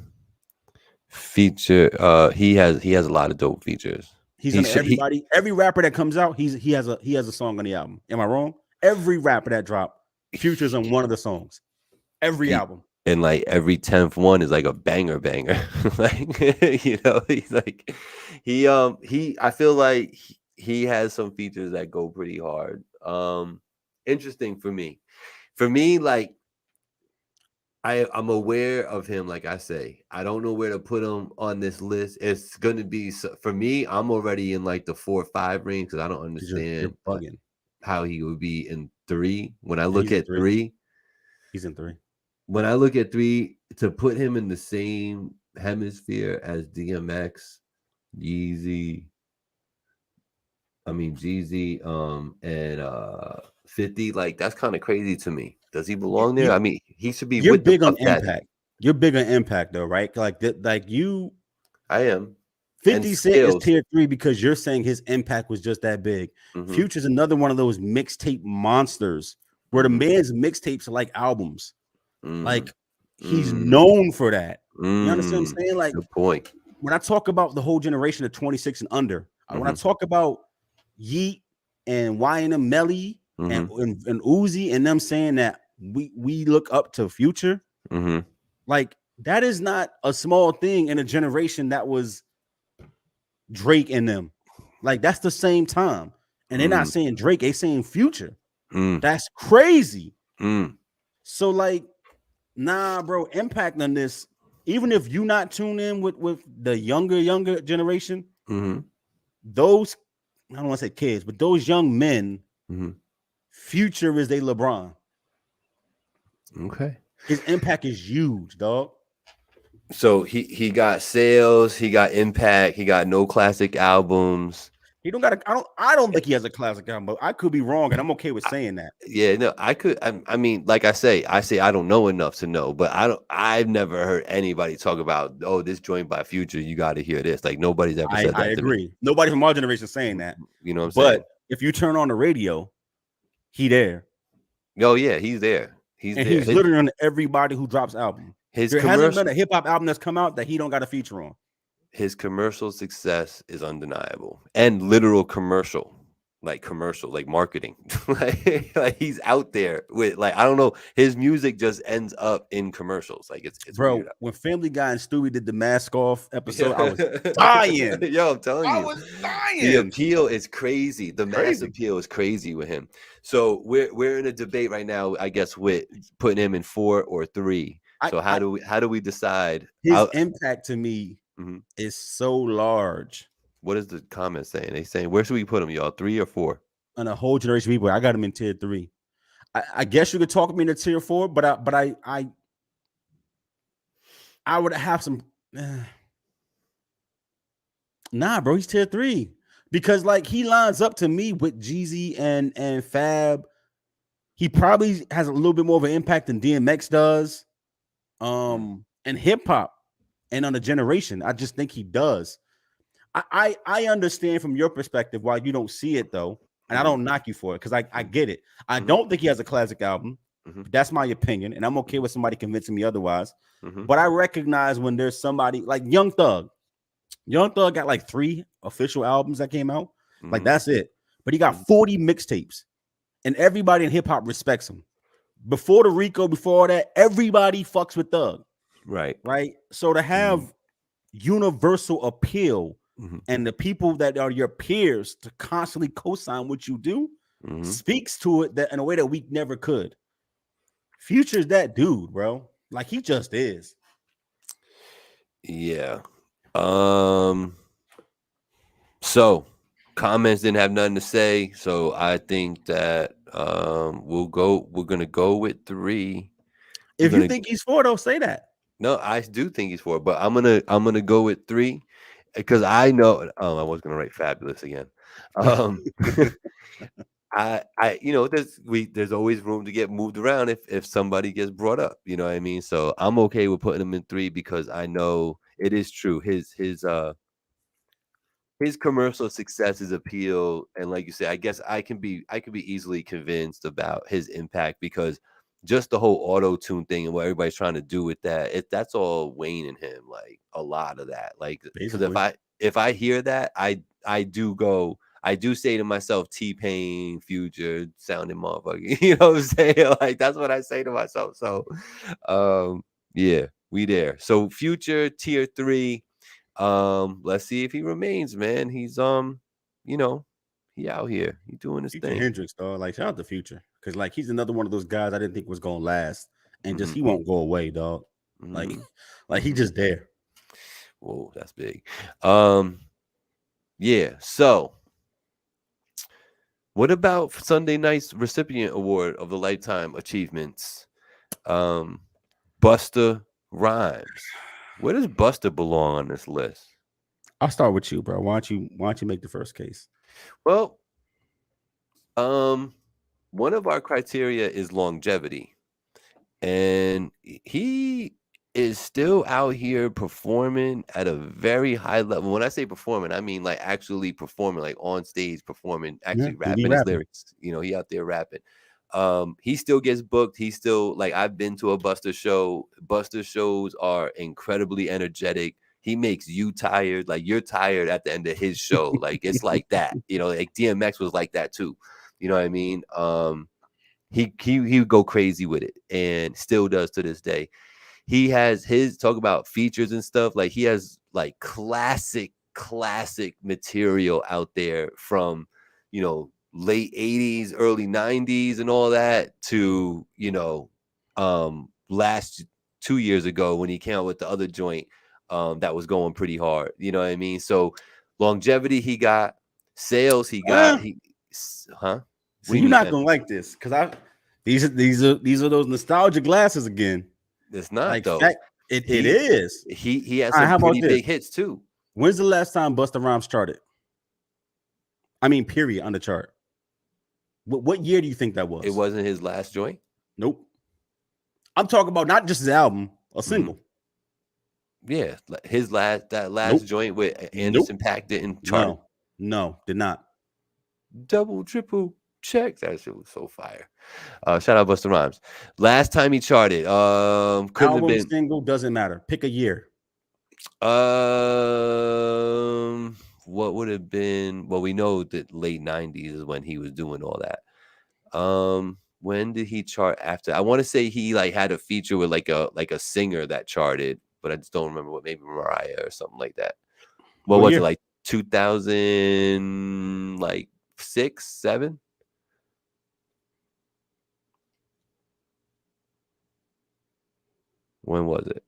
Feature. He has a lot of dope features. He's He on should. He everybody. Every rapper that comes out, he has a song on the album. Am I wrong? Every rapper that drop, Future's on one of the songs. Every he album. and like every 10th one is like a banger. Like he's like he. I feel like he has some features that go pretty hard. Interesting for me. For me, like I'm aware of him. Like I say, I don't know where to put him on this list. It's gonna be for me. I'm already in like the 4 or 5 range because I don't Because you're understand bugging. how he would be in 3. When I Yeah, look he's in at three. 3, He's in three. to put him in the same hemisphere as DMX, Yeezy, Jeezy, and 50, like that's kind of crazy to me. Does he You, belong there? you I mean, he should be you're with the big on Puff Daddy. impact. You're big on impact though, right? Like that, like you I am. And 50 Cent is skills. tier 3 because you're saying his impact was just that big. Mm-hmm. Future's another one of those mixtape monsters where Mm-hmm. the man's mixtapes are like albums. Mm-hmm. Like he's known for that. You understand what Mm. I'm saying? Like Good point. when I talk about the whole generation of 26 and under, when I Mm-hmm. talk about Yeet and YNM Melly and, Mm-hmm. and Uzi and them saying that we look up to Future, Mm-hmm. like that is not a small thing in a generation that was Drake and them. Like that's the same time. And they're not saying Drake, they saying Future. Mm. That's crazy. Mm. So like, nah, bro, impact on this. Even if you not tune in with the younger generation, Mm-hmm. those I don't want to say kids, but those young men, Mm-hmm. Future is they LeBron. Okay. His impact is huge, dog. So he got sales, he got impact, he got no classic albums. He don't got a. I don't think he has a classic album, but I could be wrong, and I'm okay with saying that. Yeah, no, I mean, like I say I don't know enough to know, but I've never heard anybody talk about, oh, this joint by Future, you got to hear this. Like nobody's ever said I that to me. agree. Nobody from our generation saying that. You know what I'm But saying? if you turn on the radio, he there. Oh yeah, he's there. He's And there. he's literally on everybody who drops album. His There hasn't commercial been a hip hop album that's come out that he don't got a feature on. his commercial success is undeniable, and literal commercial, like marketing. like he's out there with, like, I don't know, his music just ends up in commercials. Like it's Bro, weird. when Family Guy and Stewie did the mask off episode, I was dying. Yo, I'm telling I you, was the dying. appeal is crazy. The mass Crazy. appeal is crazy with him. So we're in a debate right now, I guess, with putting him in 4 or 3. So how do we decide? His impact to me Mhm. is so large. What is the comment saying? They saying, where should we put him, y'all? 3 or 4? On a whole generation of people, I got him in tier 3. I guess you could talk me into tier 4, but I would have some. Nah, bro, he's tier 3 because like he lines up to me with Jeezy and Fab. He probably has a little bit more of an impact than DMX does, and hip hop, and on the generation. I just think he does. I understand from your perspective why you don't see it though, and I don't knock you for it because I get it. I don't think he has a classic album. That's my opinion, and I'm okay with somebody convincing me otherwise. But I recognize when there's somebody like Young Thug. Young Thug got like 3 official albums that came out. Like that's it. But he got 40 mixtapes, and everybody in hip hop respects him. Before the Rico, before that, everybody fucks with Thug. Right. So to have universal appeal and the people that are your peers to constantly co-sign what you do speaks to it that in a way that we never could. Future's that dude, bro. Like he just is. Yeah. So comments didn't have nothing to say, so I think that we're gonna go with 3. If you think he's 4, though, say that. No, I do think he's 4, but I'm gonna go with 3 because I know I was gonna write fabulous again. I there's always room to get moved around if somebody gets brought up, you know what I mean? So I'm okay with putting him in 3 because I know it is true. His his commercial successes appeal, and like you said, I guess I can be easily convinced about his impact because just the whole auto tune thing and what everybody's trying to do with that, that's all Wayne and him, like a lot of that. Like, because if basically. I hear that, I do say to myself, T-Pain, Future, sounding motherfucker. You know what I'm saying? Like that's what I say to myself. So, yeah, we there. So Future tier 3. Let's see if he remains, man. He's you know, he out here. He doing his Future thing. Hendrix, dog. Like, shout out to Future. Because, like, he's another one of those guys I didn't think was going to last. And just, Mm-hmm. he won't go away, dog. Like, Mm-hmm. like he Mm-hmm. just there. Whoa, that's big. Um, yeah. So, what about Sunday night's recipient award of the Lifetime Achievements? Um, Busta Rhymes. Where does Busta belong on this list? I'll start with you, bro. Why don't you make the first case? Well, um, one of our criteria is longevity, and he is still out here performing at a very high level. When I say performing, I mean like actually performing, like on stage performing, Yeah, actually he be rapping his rapping. lyrics. He out there rapping. He still gets booked. He's still like, I've been to a Buster show. Buster shows are incredibly energetic. He makes you tired. Like you're tired at the end of his show. Like it's like that. Like DMX was like that too. You know what I mean? He would go crazy with it and still does to this day. He has his talk about features and stuff. Like he has like classic material out there from, late 80s, early 90s and all that to, last 2 years ago when he came out with the other joint that was going pretty hard. You know what I mean? So longevity he got, sales he got, huh? What So do you you're mean? not gonna like this because these are those nostalgia glasses again. It's not Like though. fact, it He is. he has All right, some how about pretty this? big hits too. When's the last time Busta Rhymes charted? I mean, period on the chart. What year do you think that It was? wasn't his last joint. Nope. I'm talking about not just his album, a single. Yeah, his last Nope. joint with Nope. Anderson .Paak didn't chart. No, did not. Double, triple check. That shit was so fire. Shout out Busta Rhymes. Last time he charted, couldn't have Album, been. single, doesn't matter. Pick a year. What would have been? Well, we know that late 90s is when he was doing all that. When did he chart after? I want to say he like had a feature with like a singer that charted, but I just don't remember what, maybe Mariah or something like that. What What was it, year? like 2000, like 6, 7? When was it?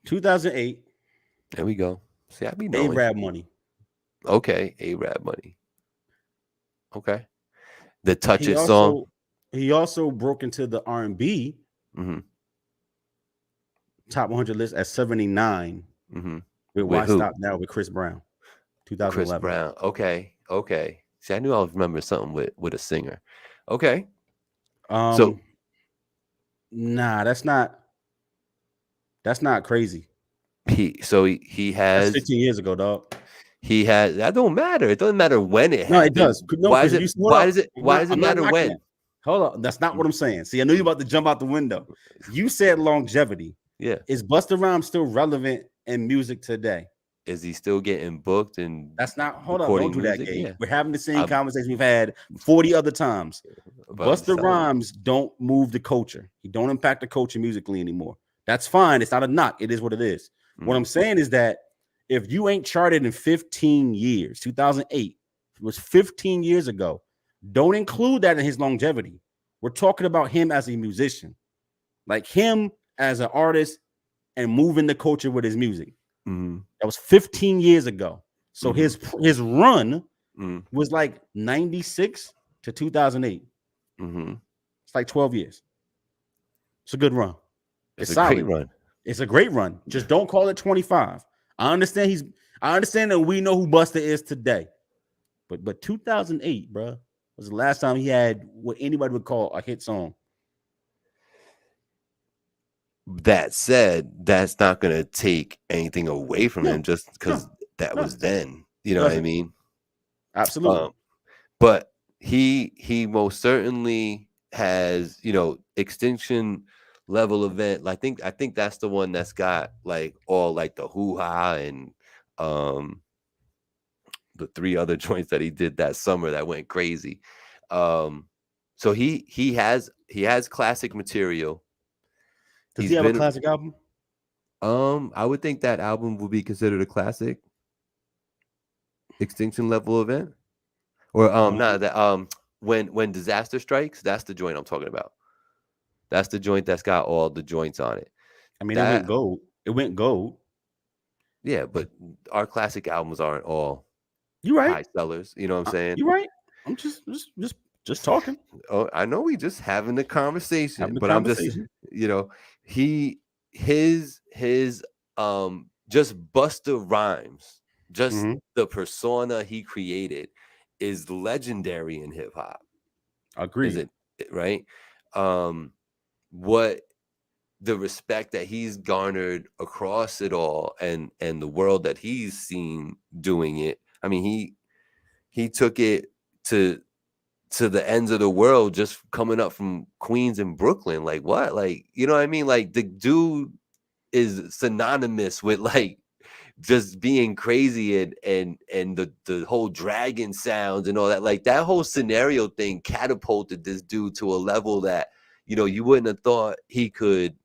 2008. There we go. See, I be knowing. A-Rap Money. Okay, A-Rap Money. Okay. The Touch He It song. also he also broke into the R&B Mm-hmm. top 100 list at 79 Mm-hmm. with With Why who? Stop Now with Chris Brown, With Chris 2011. Brown. Okay. Okay. See, I knew I was remembering something with a singer. Okay. So Nah, that's not crazy. he That's has 15 years ago, dog. that don't matter. It doesn't matter when it No, it happened. does. No, Why is because it you hold why up. does it I'm why not, does it I'm not matter knocking that. when? Hold up. That's not what I'm saying. See, I knew you about to jump out the window. You said longevity. Yeah. Is Busta Rhymes still relevant in music today? Is he still getting booked and That's not. Hold up. Don't recording do that, music? Gabe. Yeah. We're having the same I'm, conversation we've had 40 other times. but I'm just Busta telling you. Rhymes don't move the culture. He don't impact the culture musically anymore. That's fine. It's not a knock. It is what it is. What I'm saying is that if you ain't charted in 15 years, 2008, it was 15 years ago, don't include that in his longevity. We're talking about him as a musician, like him as an artist and moving the culture with his music. That was 15 years ago. So his run was like 96 to 2008. It's like 12 years. It's a good run. It's a solid. great run. It's a great run. Just don't call it 25. I understand that we know who Busta is today. But 2008, bro, was the last time he had what anybody would call a hit song. that said, that's not gonna take anything away from him just because that was then. You know what I mean? Absolutely. But he most certainly has, Extinction Level Event. I think that's the one that's got like all like the hoo-ha and um the 3 other joints that he did that summer that went crazy. So he has classic material. Does He's he have a been classic album? I would think that album would be considered a classic. Extinction Level Event. Or not that when Disaster Strikes, that's the joint I'm talking about. That's the joint that's got all the joints on it. I mean, it went That gold. It went gold. Yeah, but our classic albums aren't all You right. high sellers. You know what I'm saying? You right. I'm just talking. Oh, I know we just having the conversation, Having the but I'm just, conversation. he his just Busta Rhymes, just the persona he created is legendary in hip hop. Is Agreed. it right? What the respect that he's garnered across it all and the world that he's seen doing it. I mean, he took it to the ends of the world just coming up from Queens and Brooklyn. Like what? Like, you know what I mean? Like the dude is synonymous with like just being crazy and the whole dragon sounds and all that. Like that whole scenario thing catapulted this dude to a level that, you wouldn't have thought he could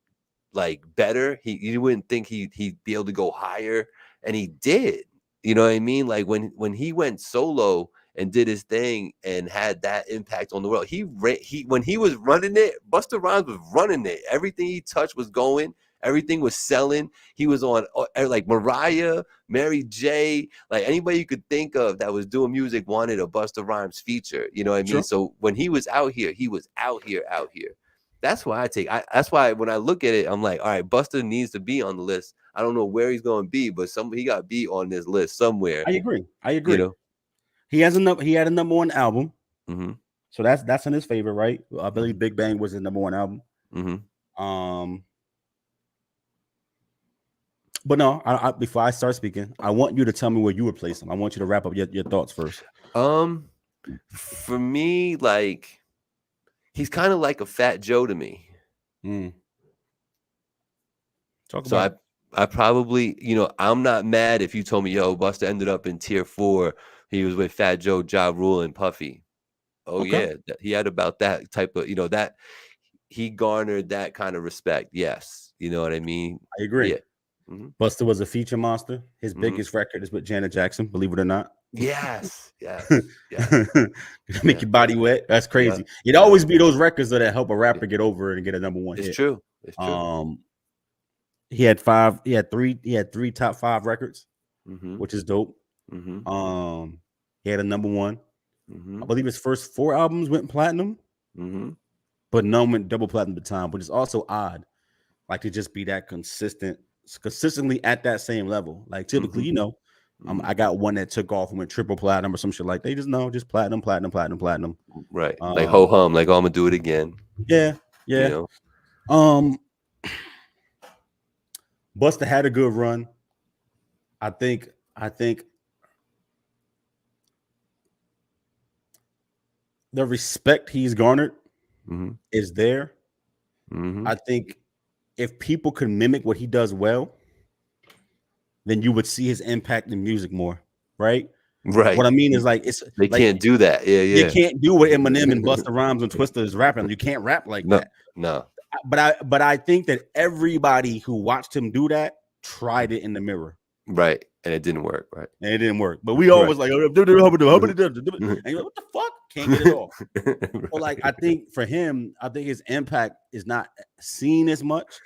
like better. You wouldn't think he'd be able to go higher, and he did. You know what I mean? Like when he went solo and did his thing and had that impact on the world. When he was running it, Busta Rhymes was running it. Everything he touched was going. Everything was selling. He was on like Mariah, Mary J, like anybody you could think of that was doing music wanted a Busta Rhymes feature. You know what I mean? Sure. So when he was out here, he was out here. That's why that's why when I look at it, I'm like, all right, Busta needs to be on the list. I don't know where he's going to be, but he got to be on this list somewhere. I agree. You know? He had a number 1 album. Mm-hmm. So that's in his favor, right? I believe Big Bang was his number 1 album. Mm-hmm. But no, before I start speaking, I want you to tell me where you would place him. I want you to wrap up your thoughts first. For me, like he's kind of like a Fat Joe to me. I probably, I'm not mad if you told me, yo, Busta ended up in tier 4. He was with Fat Joe, Ja Rule, and Puffy. Oh okay. Yeah, he had about that type of, that he garnered that kind of respect. Yes, you know what I mean. I agree. Yeah. Mm-hmm. Busta was a feature monster. His biggest record is with Janet Jackson, believe it or not. Yes. Make your body wet. That's crazy. It'd always be those records that help a rapper get over and get a number 1 hit. It's true. He had 3 top 5 records, which is dope. He had a number 1. I believe his first 4 albums went platinum, but none went double platinum at the time, which is also odd. Like to just be that consistently at that same level. Like typically, I got one that took off and went triple platinum or some shit like they just platinum. Right. Like ho hum, like, oh, I'm gonna do it again. Yeah. Busta had a good run. I think the respect he's garnered is there. I think if people could mimic what he does well, then you would see his impact in music more, right? Right. What I mean is like they can't do that. Yeah. You can't do what Eminem and Busta Rhymes and Twista is rapping. You can't rap like that. No. But I think that everybody who watched him do that tried it in the mirror. Right. And it didn't work. Right. And it didn't work. But we always like, and you're like, what the fuck? Can't get it off. Well, like I think for him, his impact is not seen as much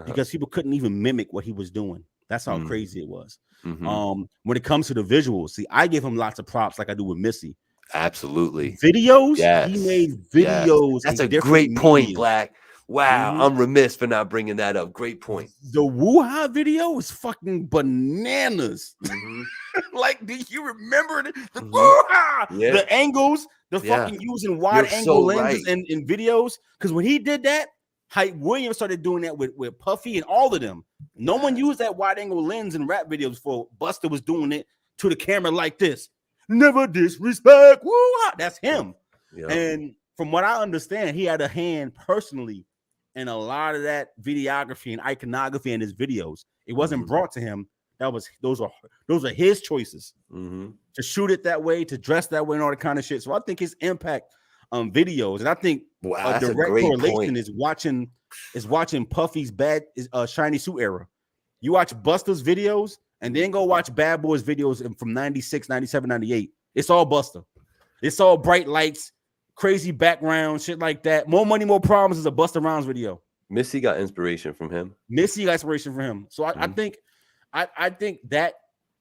because people couldn't even mimic what he was doing. That's how crazy it was. When it comes to the visuals, see, I give him lots of props like I do with Missy. Absolutely. Videos, he made videos. That's a great point, Black. Wow, I'm remiss for not bringing that up. Great point. The Woo-Ha video is fucking bananas. Like, do you remember the Woo-Ha? The angles, the fucking using wide angle lenses in videos? Because when he did that, Hype Williams started doing that with Puffy and all of them. No one used that wide angle lens in rap videos before. Busta was doing it to the camera like this. Never disrespect. Woo! That's him. Yeah. And from what I understand, he had a hand personally in a lot of that videography and iconography in his videos. It wasn't brought to him. Those are his choices to shoot it that way, to dress that way, and all that kind of shit. So I think his impact on videos, and I think a direct correlation is watching Puffy's shiny suit era. You watch Busta's videos and then go watch Bad Boys videos from 96, 97, 98. It's all Busta. It's all bright lights, crazy background, shit like that. More Money, More Problems is a Busta Rhymes video. Missy got inspiration from him. So I think that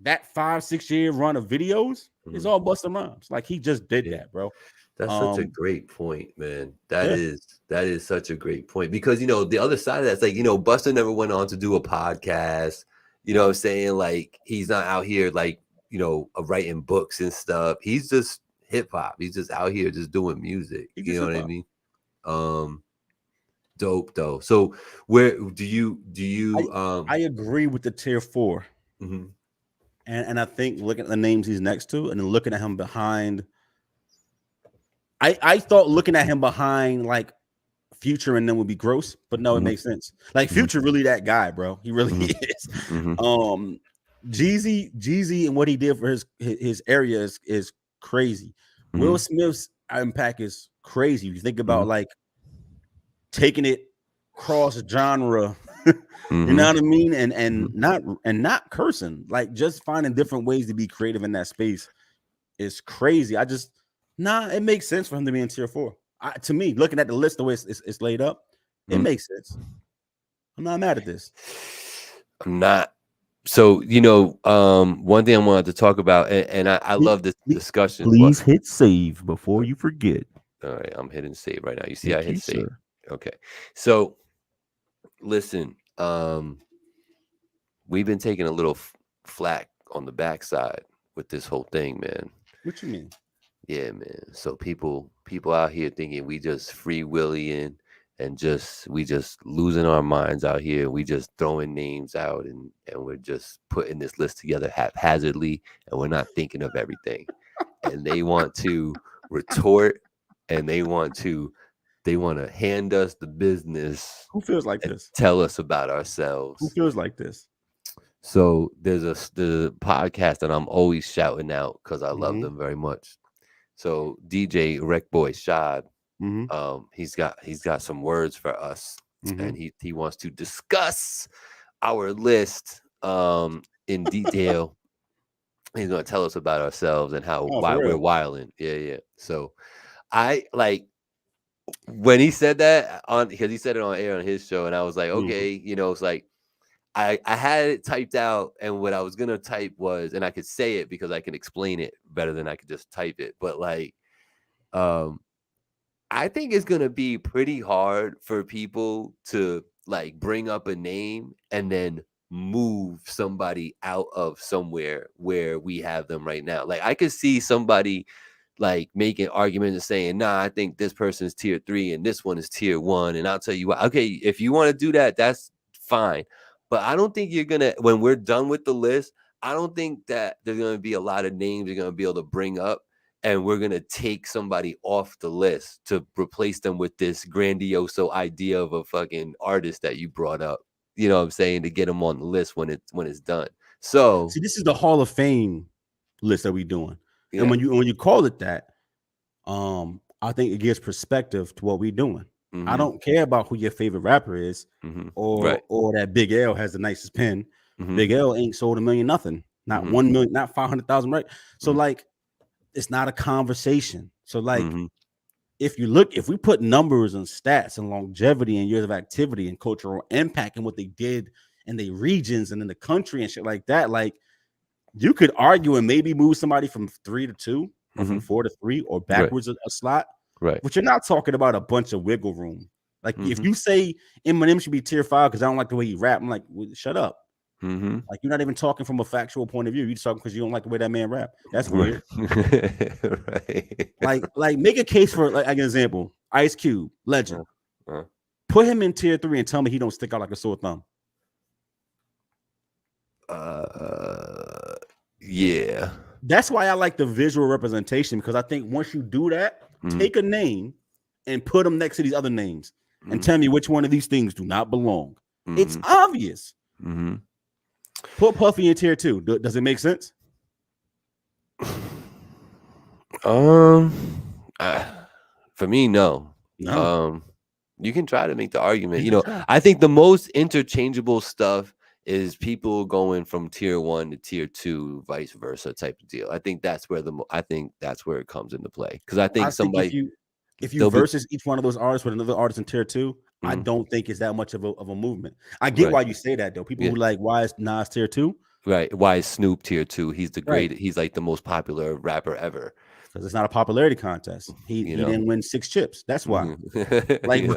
5-6 year run of videos is all Busta Rhymes. Like he just did that, bro. That's such a great point, man. That is such a great point, because the other side of that's like, Busta never went on to do a podcast. You know what I'm saying? Like he's not out here like, writing books and stuff. He's just hip hop. He's just out here just doing music. You know what I mean? Dope though. So where do you I agree with the tier 4. And I think looking at the names he's next to and then looking at him behind, I thought looking at him behind like Future and then would be gross, but no, it makes sense. Like Future really that guy, bro. He really is. Jeezy and what he did for his area is crazy. Will Smith's impact is crazy. You think about like taking it cross genre, you know what I mean, and not cursing, like just finding different ways to be creative in that space is crazy. It makes sense for him to be in tier 4. To me, looking at the list the way it's laid up, it makes sense. I'm not mad at this. I'm not. So one thing I wanted to talk about, and I love this discussion. Please hit save before you forget. All right, I'm hitting save right now. You see, I hit save. Okay, so listen, we've been taking a little flack on the backside with this whole thing, man. What you mean? Yeah, man. So people out here thinking we just free willing and we just losing our minds out here. We just throwing names out and we're just putting this list together haphazardly, and we're not thinking of everything. And they want to retort, and they want to hand us the business. Who feels like this? Tell us about ourselves. Who feels like this? So there's the podcast that I'm always shouting out because I love them very much. So DJ Wreck Boy Shad, he's got some words for us, and he wants to discuss our list in detail. He's gonna tell us about ourselves and why we're wilding. Yeah. So I like when he said that because he said it on air on his show, and I was like, okay, it's like I had it typed out, and what I was gonna type was, and I could say it because I can explain it better than I could just type it. But like, I think it's gonna be pretty hard for people to like bring up a name and then move somebody out of somewhere where we have them right now. Like I could see somebody like making arguments and saying, nah, I think this person's tier 3 and this one is tier 1. And I'll tell you what, okay, if you want to do that, that's fine. But I don't think you're going to, when we're done with the list, I don't think that there's going to be a lot of names you're going to be able to bring up, and we're going to take somebody off the list to replace them with this grandiose idea of a fucking artist that you brought up. You know what I'm saying? To get them on the list when it's done. So see, this is the Hall of Fame list that we're doing. Yeah. And when you call it that, I think it gives perspective to what we're doing. I don't care about who your favorite rapper is, or that Big L has the nicest pen. Big L ain't sold a million nothing, not 1 million, not 500,000, right? So like, it's not a conversation. So like, if we put numbers and stats and longevity and years of activity and cultural impact and what they did in the regions and in the country and shit like that, like you could argue and maybe move somebody from 3 to 2 or from 4 to 3 or backwards a slot. Right. But you're not talking about a bunch of wiggle room. Like if you say Eminem should be tier 5 because I don't like the way he rap, I'm like, well, shut up. Like you're not even talking from a factual point of view. You're just talking because you don't like the way that man rap. That's weird. Right. Like make a case for like an example. Ice Cube, legend. Put him in tier 3 and tell me he don't stick out like a sore thumb. Yeah. That's why I like the visual representation, because I think once you do that, take a name and put them next to these other names and tell me which one of these things do not belong. It's obvious. Put Puffy in tier 2. Does it make sense? For me, no. No. You can try to make the argument. I think the most interchangeable stuff is people going from tier 1 to tier 2, vice versa type of deal. I think that's where it comes into play, because I think somebody, if you versus each one of those artists with another artist in tier 2, I don't think it's that much of a movement. I get why you say that though. People who like, why is Nas tier 2? Right. Why is Snoop tier 2? He's the great. He's like the most popular rapper ever. Because it's not a popularity contest. He didn't win 6 chips. That's why. Like,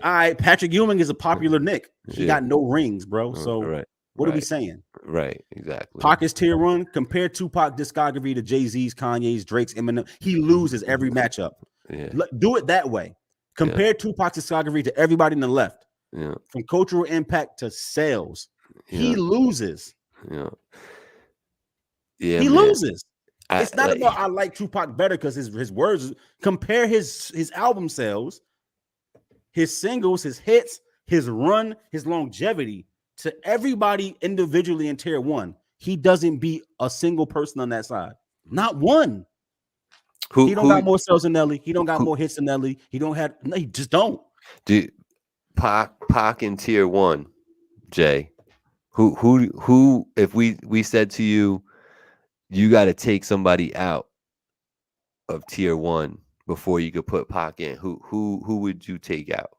all right, Patrick Ewing is a popular Nick. He got no rings, bro. So what are we saying? Right, exactly. Pac is tier 1. Compare Tupac discography to Jay-Z's, Kanye's, Drake's, Eminem. He loses every matchup. Do it that way. Compare Tupac's discography to everybody in the left. From cultural impact to sales. He loses. He loses. It's not about I like Tupac better because his words. Compare his album sales, his singles, his hits, his run, his longevity to everybody individually in tier 1. He doesn't beat a single person on that side. Not one. He don't got more sales than Nelly. He don't got more hits than Nelly. He just don't. Dude, Pac in tier 1, Jay. Who if we said to you, you got to take somebody out of tier 1 before you could put Pac in, who would you take out?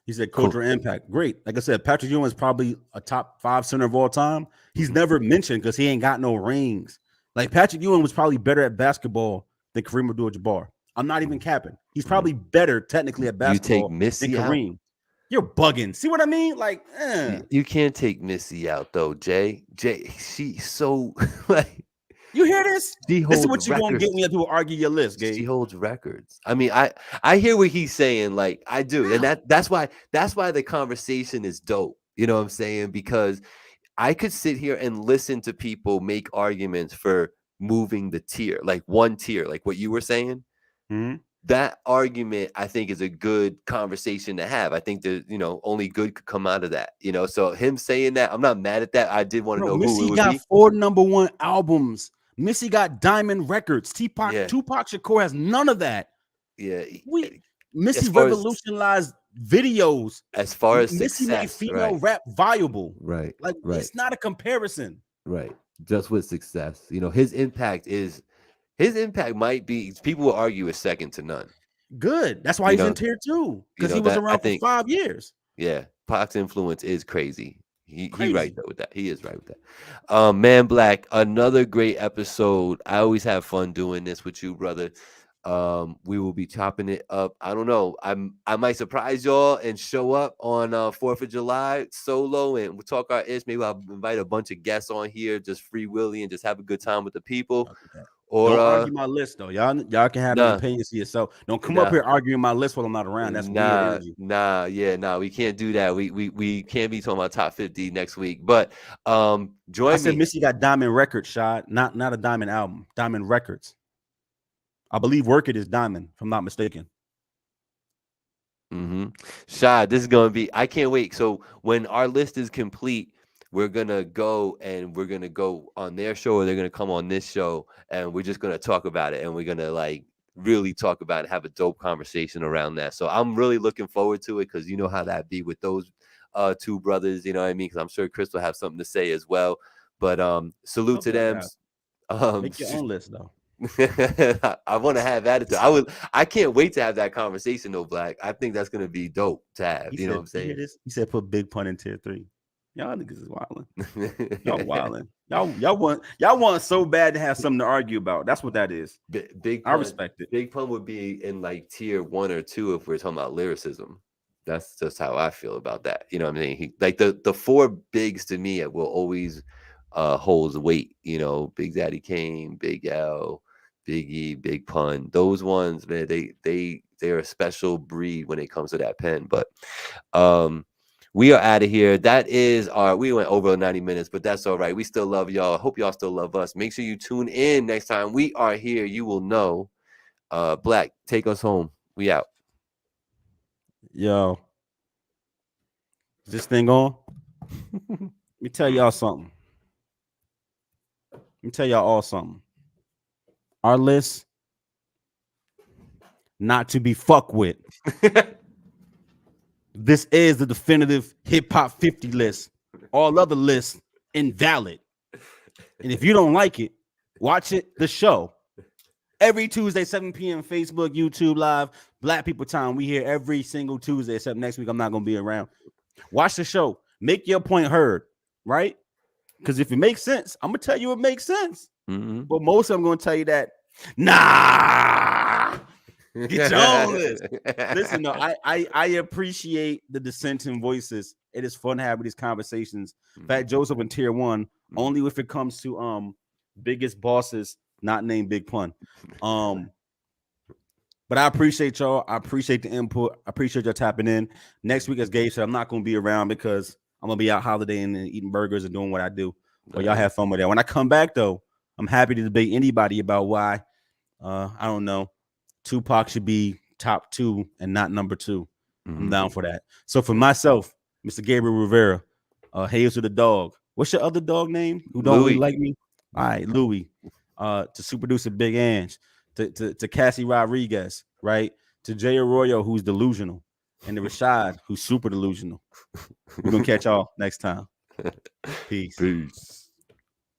He said cultural impact. Great. Like I said, Patrick Ewing is probably a top 5 center of all time. He's never mentioned because he ain't got no rings. Like, Patrick Ewing was probably better at basketball than Kareem Abdul-Jabbar. I'm not even capping. He's probably better technically at basketball than Kareem. Out? You're bugging. See what I mean? Like, you can't take Missy out though, Jay. She's so like. You hear this? This is what you're gonna get me to argue your list, Gabe. She holds records. I mean, I hear what he's saying. Like, I do, and that's why the conversation is dope. You know what I'm saying? Because I could sit here and listen to people make arguments for moving the tier, like one tier, like what you were saying. That argument, I think, is a good conversation to have. I think that, only good could come out of that. So him saying that, I'm not mad at that. I did want to know Missy who it would got be. 4 number 1 albums. Missy got diamond records. Tupac Shakur has none of that. Yeah, Missy revolutionized videos. As far as Missy success, made female rap viable. Right. It's not a comparison. Right. Just with success. His impact might be, people will argue, is second to none. Good. That's why he's in tier 2. Because he was around for 5 years. Yeah. Pac's influence is crazy. He right with that. He is right with that. Man Black, another great episode. I always have fun doing this with you, brother. We will be chopping it up. I don't know. I might surprise y'all and show up on 4th of July solo, and we'll talk our ish. Maybe I'll invite a bunch of guests on here, just free willy, and just have a good time with the people. Or don't argue my list though. Y'all can have an opinion to yourself. Don't come up here arguing my list while I'm not around. That's weird energy. We can't do that. We can't be talking about top 50 next week. But join me. I said Missy got diamond records, shot, not a diamond album, diamond records. I believe Work It is diamond, if I'm not mistaken. Shad, this is gonna be. I can't wait. So when our list is complete, we're gonna go on their show, or they're gonna come on this show, and we're just gonna talk about it, and we're gonna really talk about it, have a dope conversation around that. So I'm really looking forward to it, because you know how that be with those 2 brothers. You know what I mean? Because I'm sure Chris will have something to say as well. But salute to them. Make your own list though. I want to have attitude. I can't wait to have that conversation though, Black. I think that's gonna be dope to have. You know what I'm saying? He said put Big Pun in tier 3. Y'all niggas is wilding. Y'all wilding. Y'all want so bad to have something to argue about. That's what that is. Big Pun, I respect it. Big Pun would be in tier 1 or 2 if we're talking about lyricism. That's just how I feel about that. You know what I mean? The 4 bigs to me will always holds weight. Big Daddy Kane, Big L, Biggie, Big Pun. Those ones, man, they they're a special breed when it comes to that pen. But we are out of here. That is we went over 90 minutes, but that's all right. We still love y'all. Hope y'all still love us. Make sure you tune in next time we are here. You will know. Black, take us home. We out. Yo, is this thing on? Let me tell y'all something. Let me tell y'all all something. Our list, not to be fucked with. This is the definitive hip hop 50 list. All other lists invalid. And if you don't like it, watch the show. Every Tuesday, 7 p.m. Facebook, YouTube Live, Black People Time. We here every single Tuesday, except next week I'm not going to be around. Watch the show. Make your point heard, right? Because if it makes sense, I'm going to tell you it makes sense. Mm-hmm. But most of them going to tell you that, nah, get your own list. Listen, no, I appreciate the dissenting voices. It is fun having these conversations. Fat Joseph in tier 1, only if it comes to biggest bosses, not named Big Pun. But I appreciate y'all. I appreciate the input. I appreciate y'all tapping in. Next week, as Gabe said, I'm not going to be around because I'm going to be out holidaying and eating burgers and doing what I do. But y'all have fun with that. When I come back, though, I'm happy to debate anybody about why, I don't know, Tupac should be top 2 and not number 2. I'm down for that. So for myself, Mr. Gabriel Rivera, Hayes to the dog. What's your other dog name who don't really like me? All right, Louis. To super producer Big Ange, to Cassie Rodriguez, right? To Jay Arroyo, who's delusional, and to Rashad, who's super delusional. We're gonna catch y'all next time. Peace.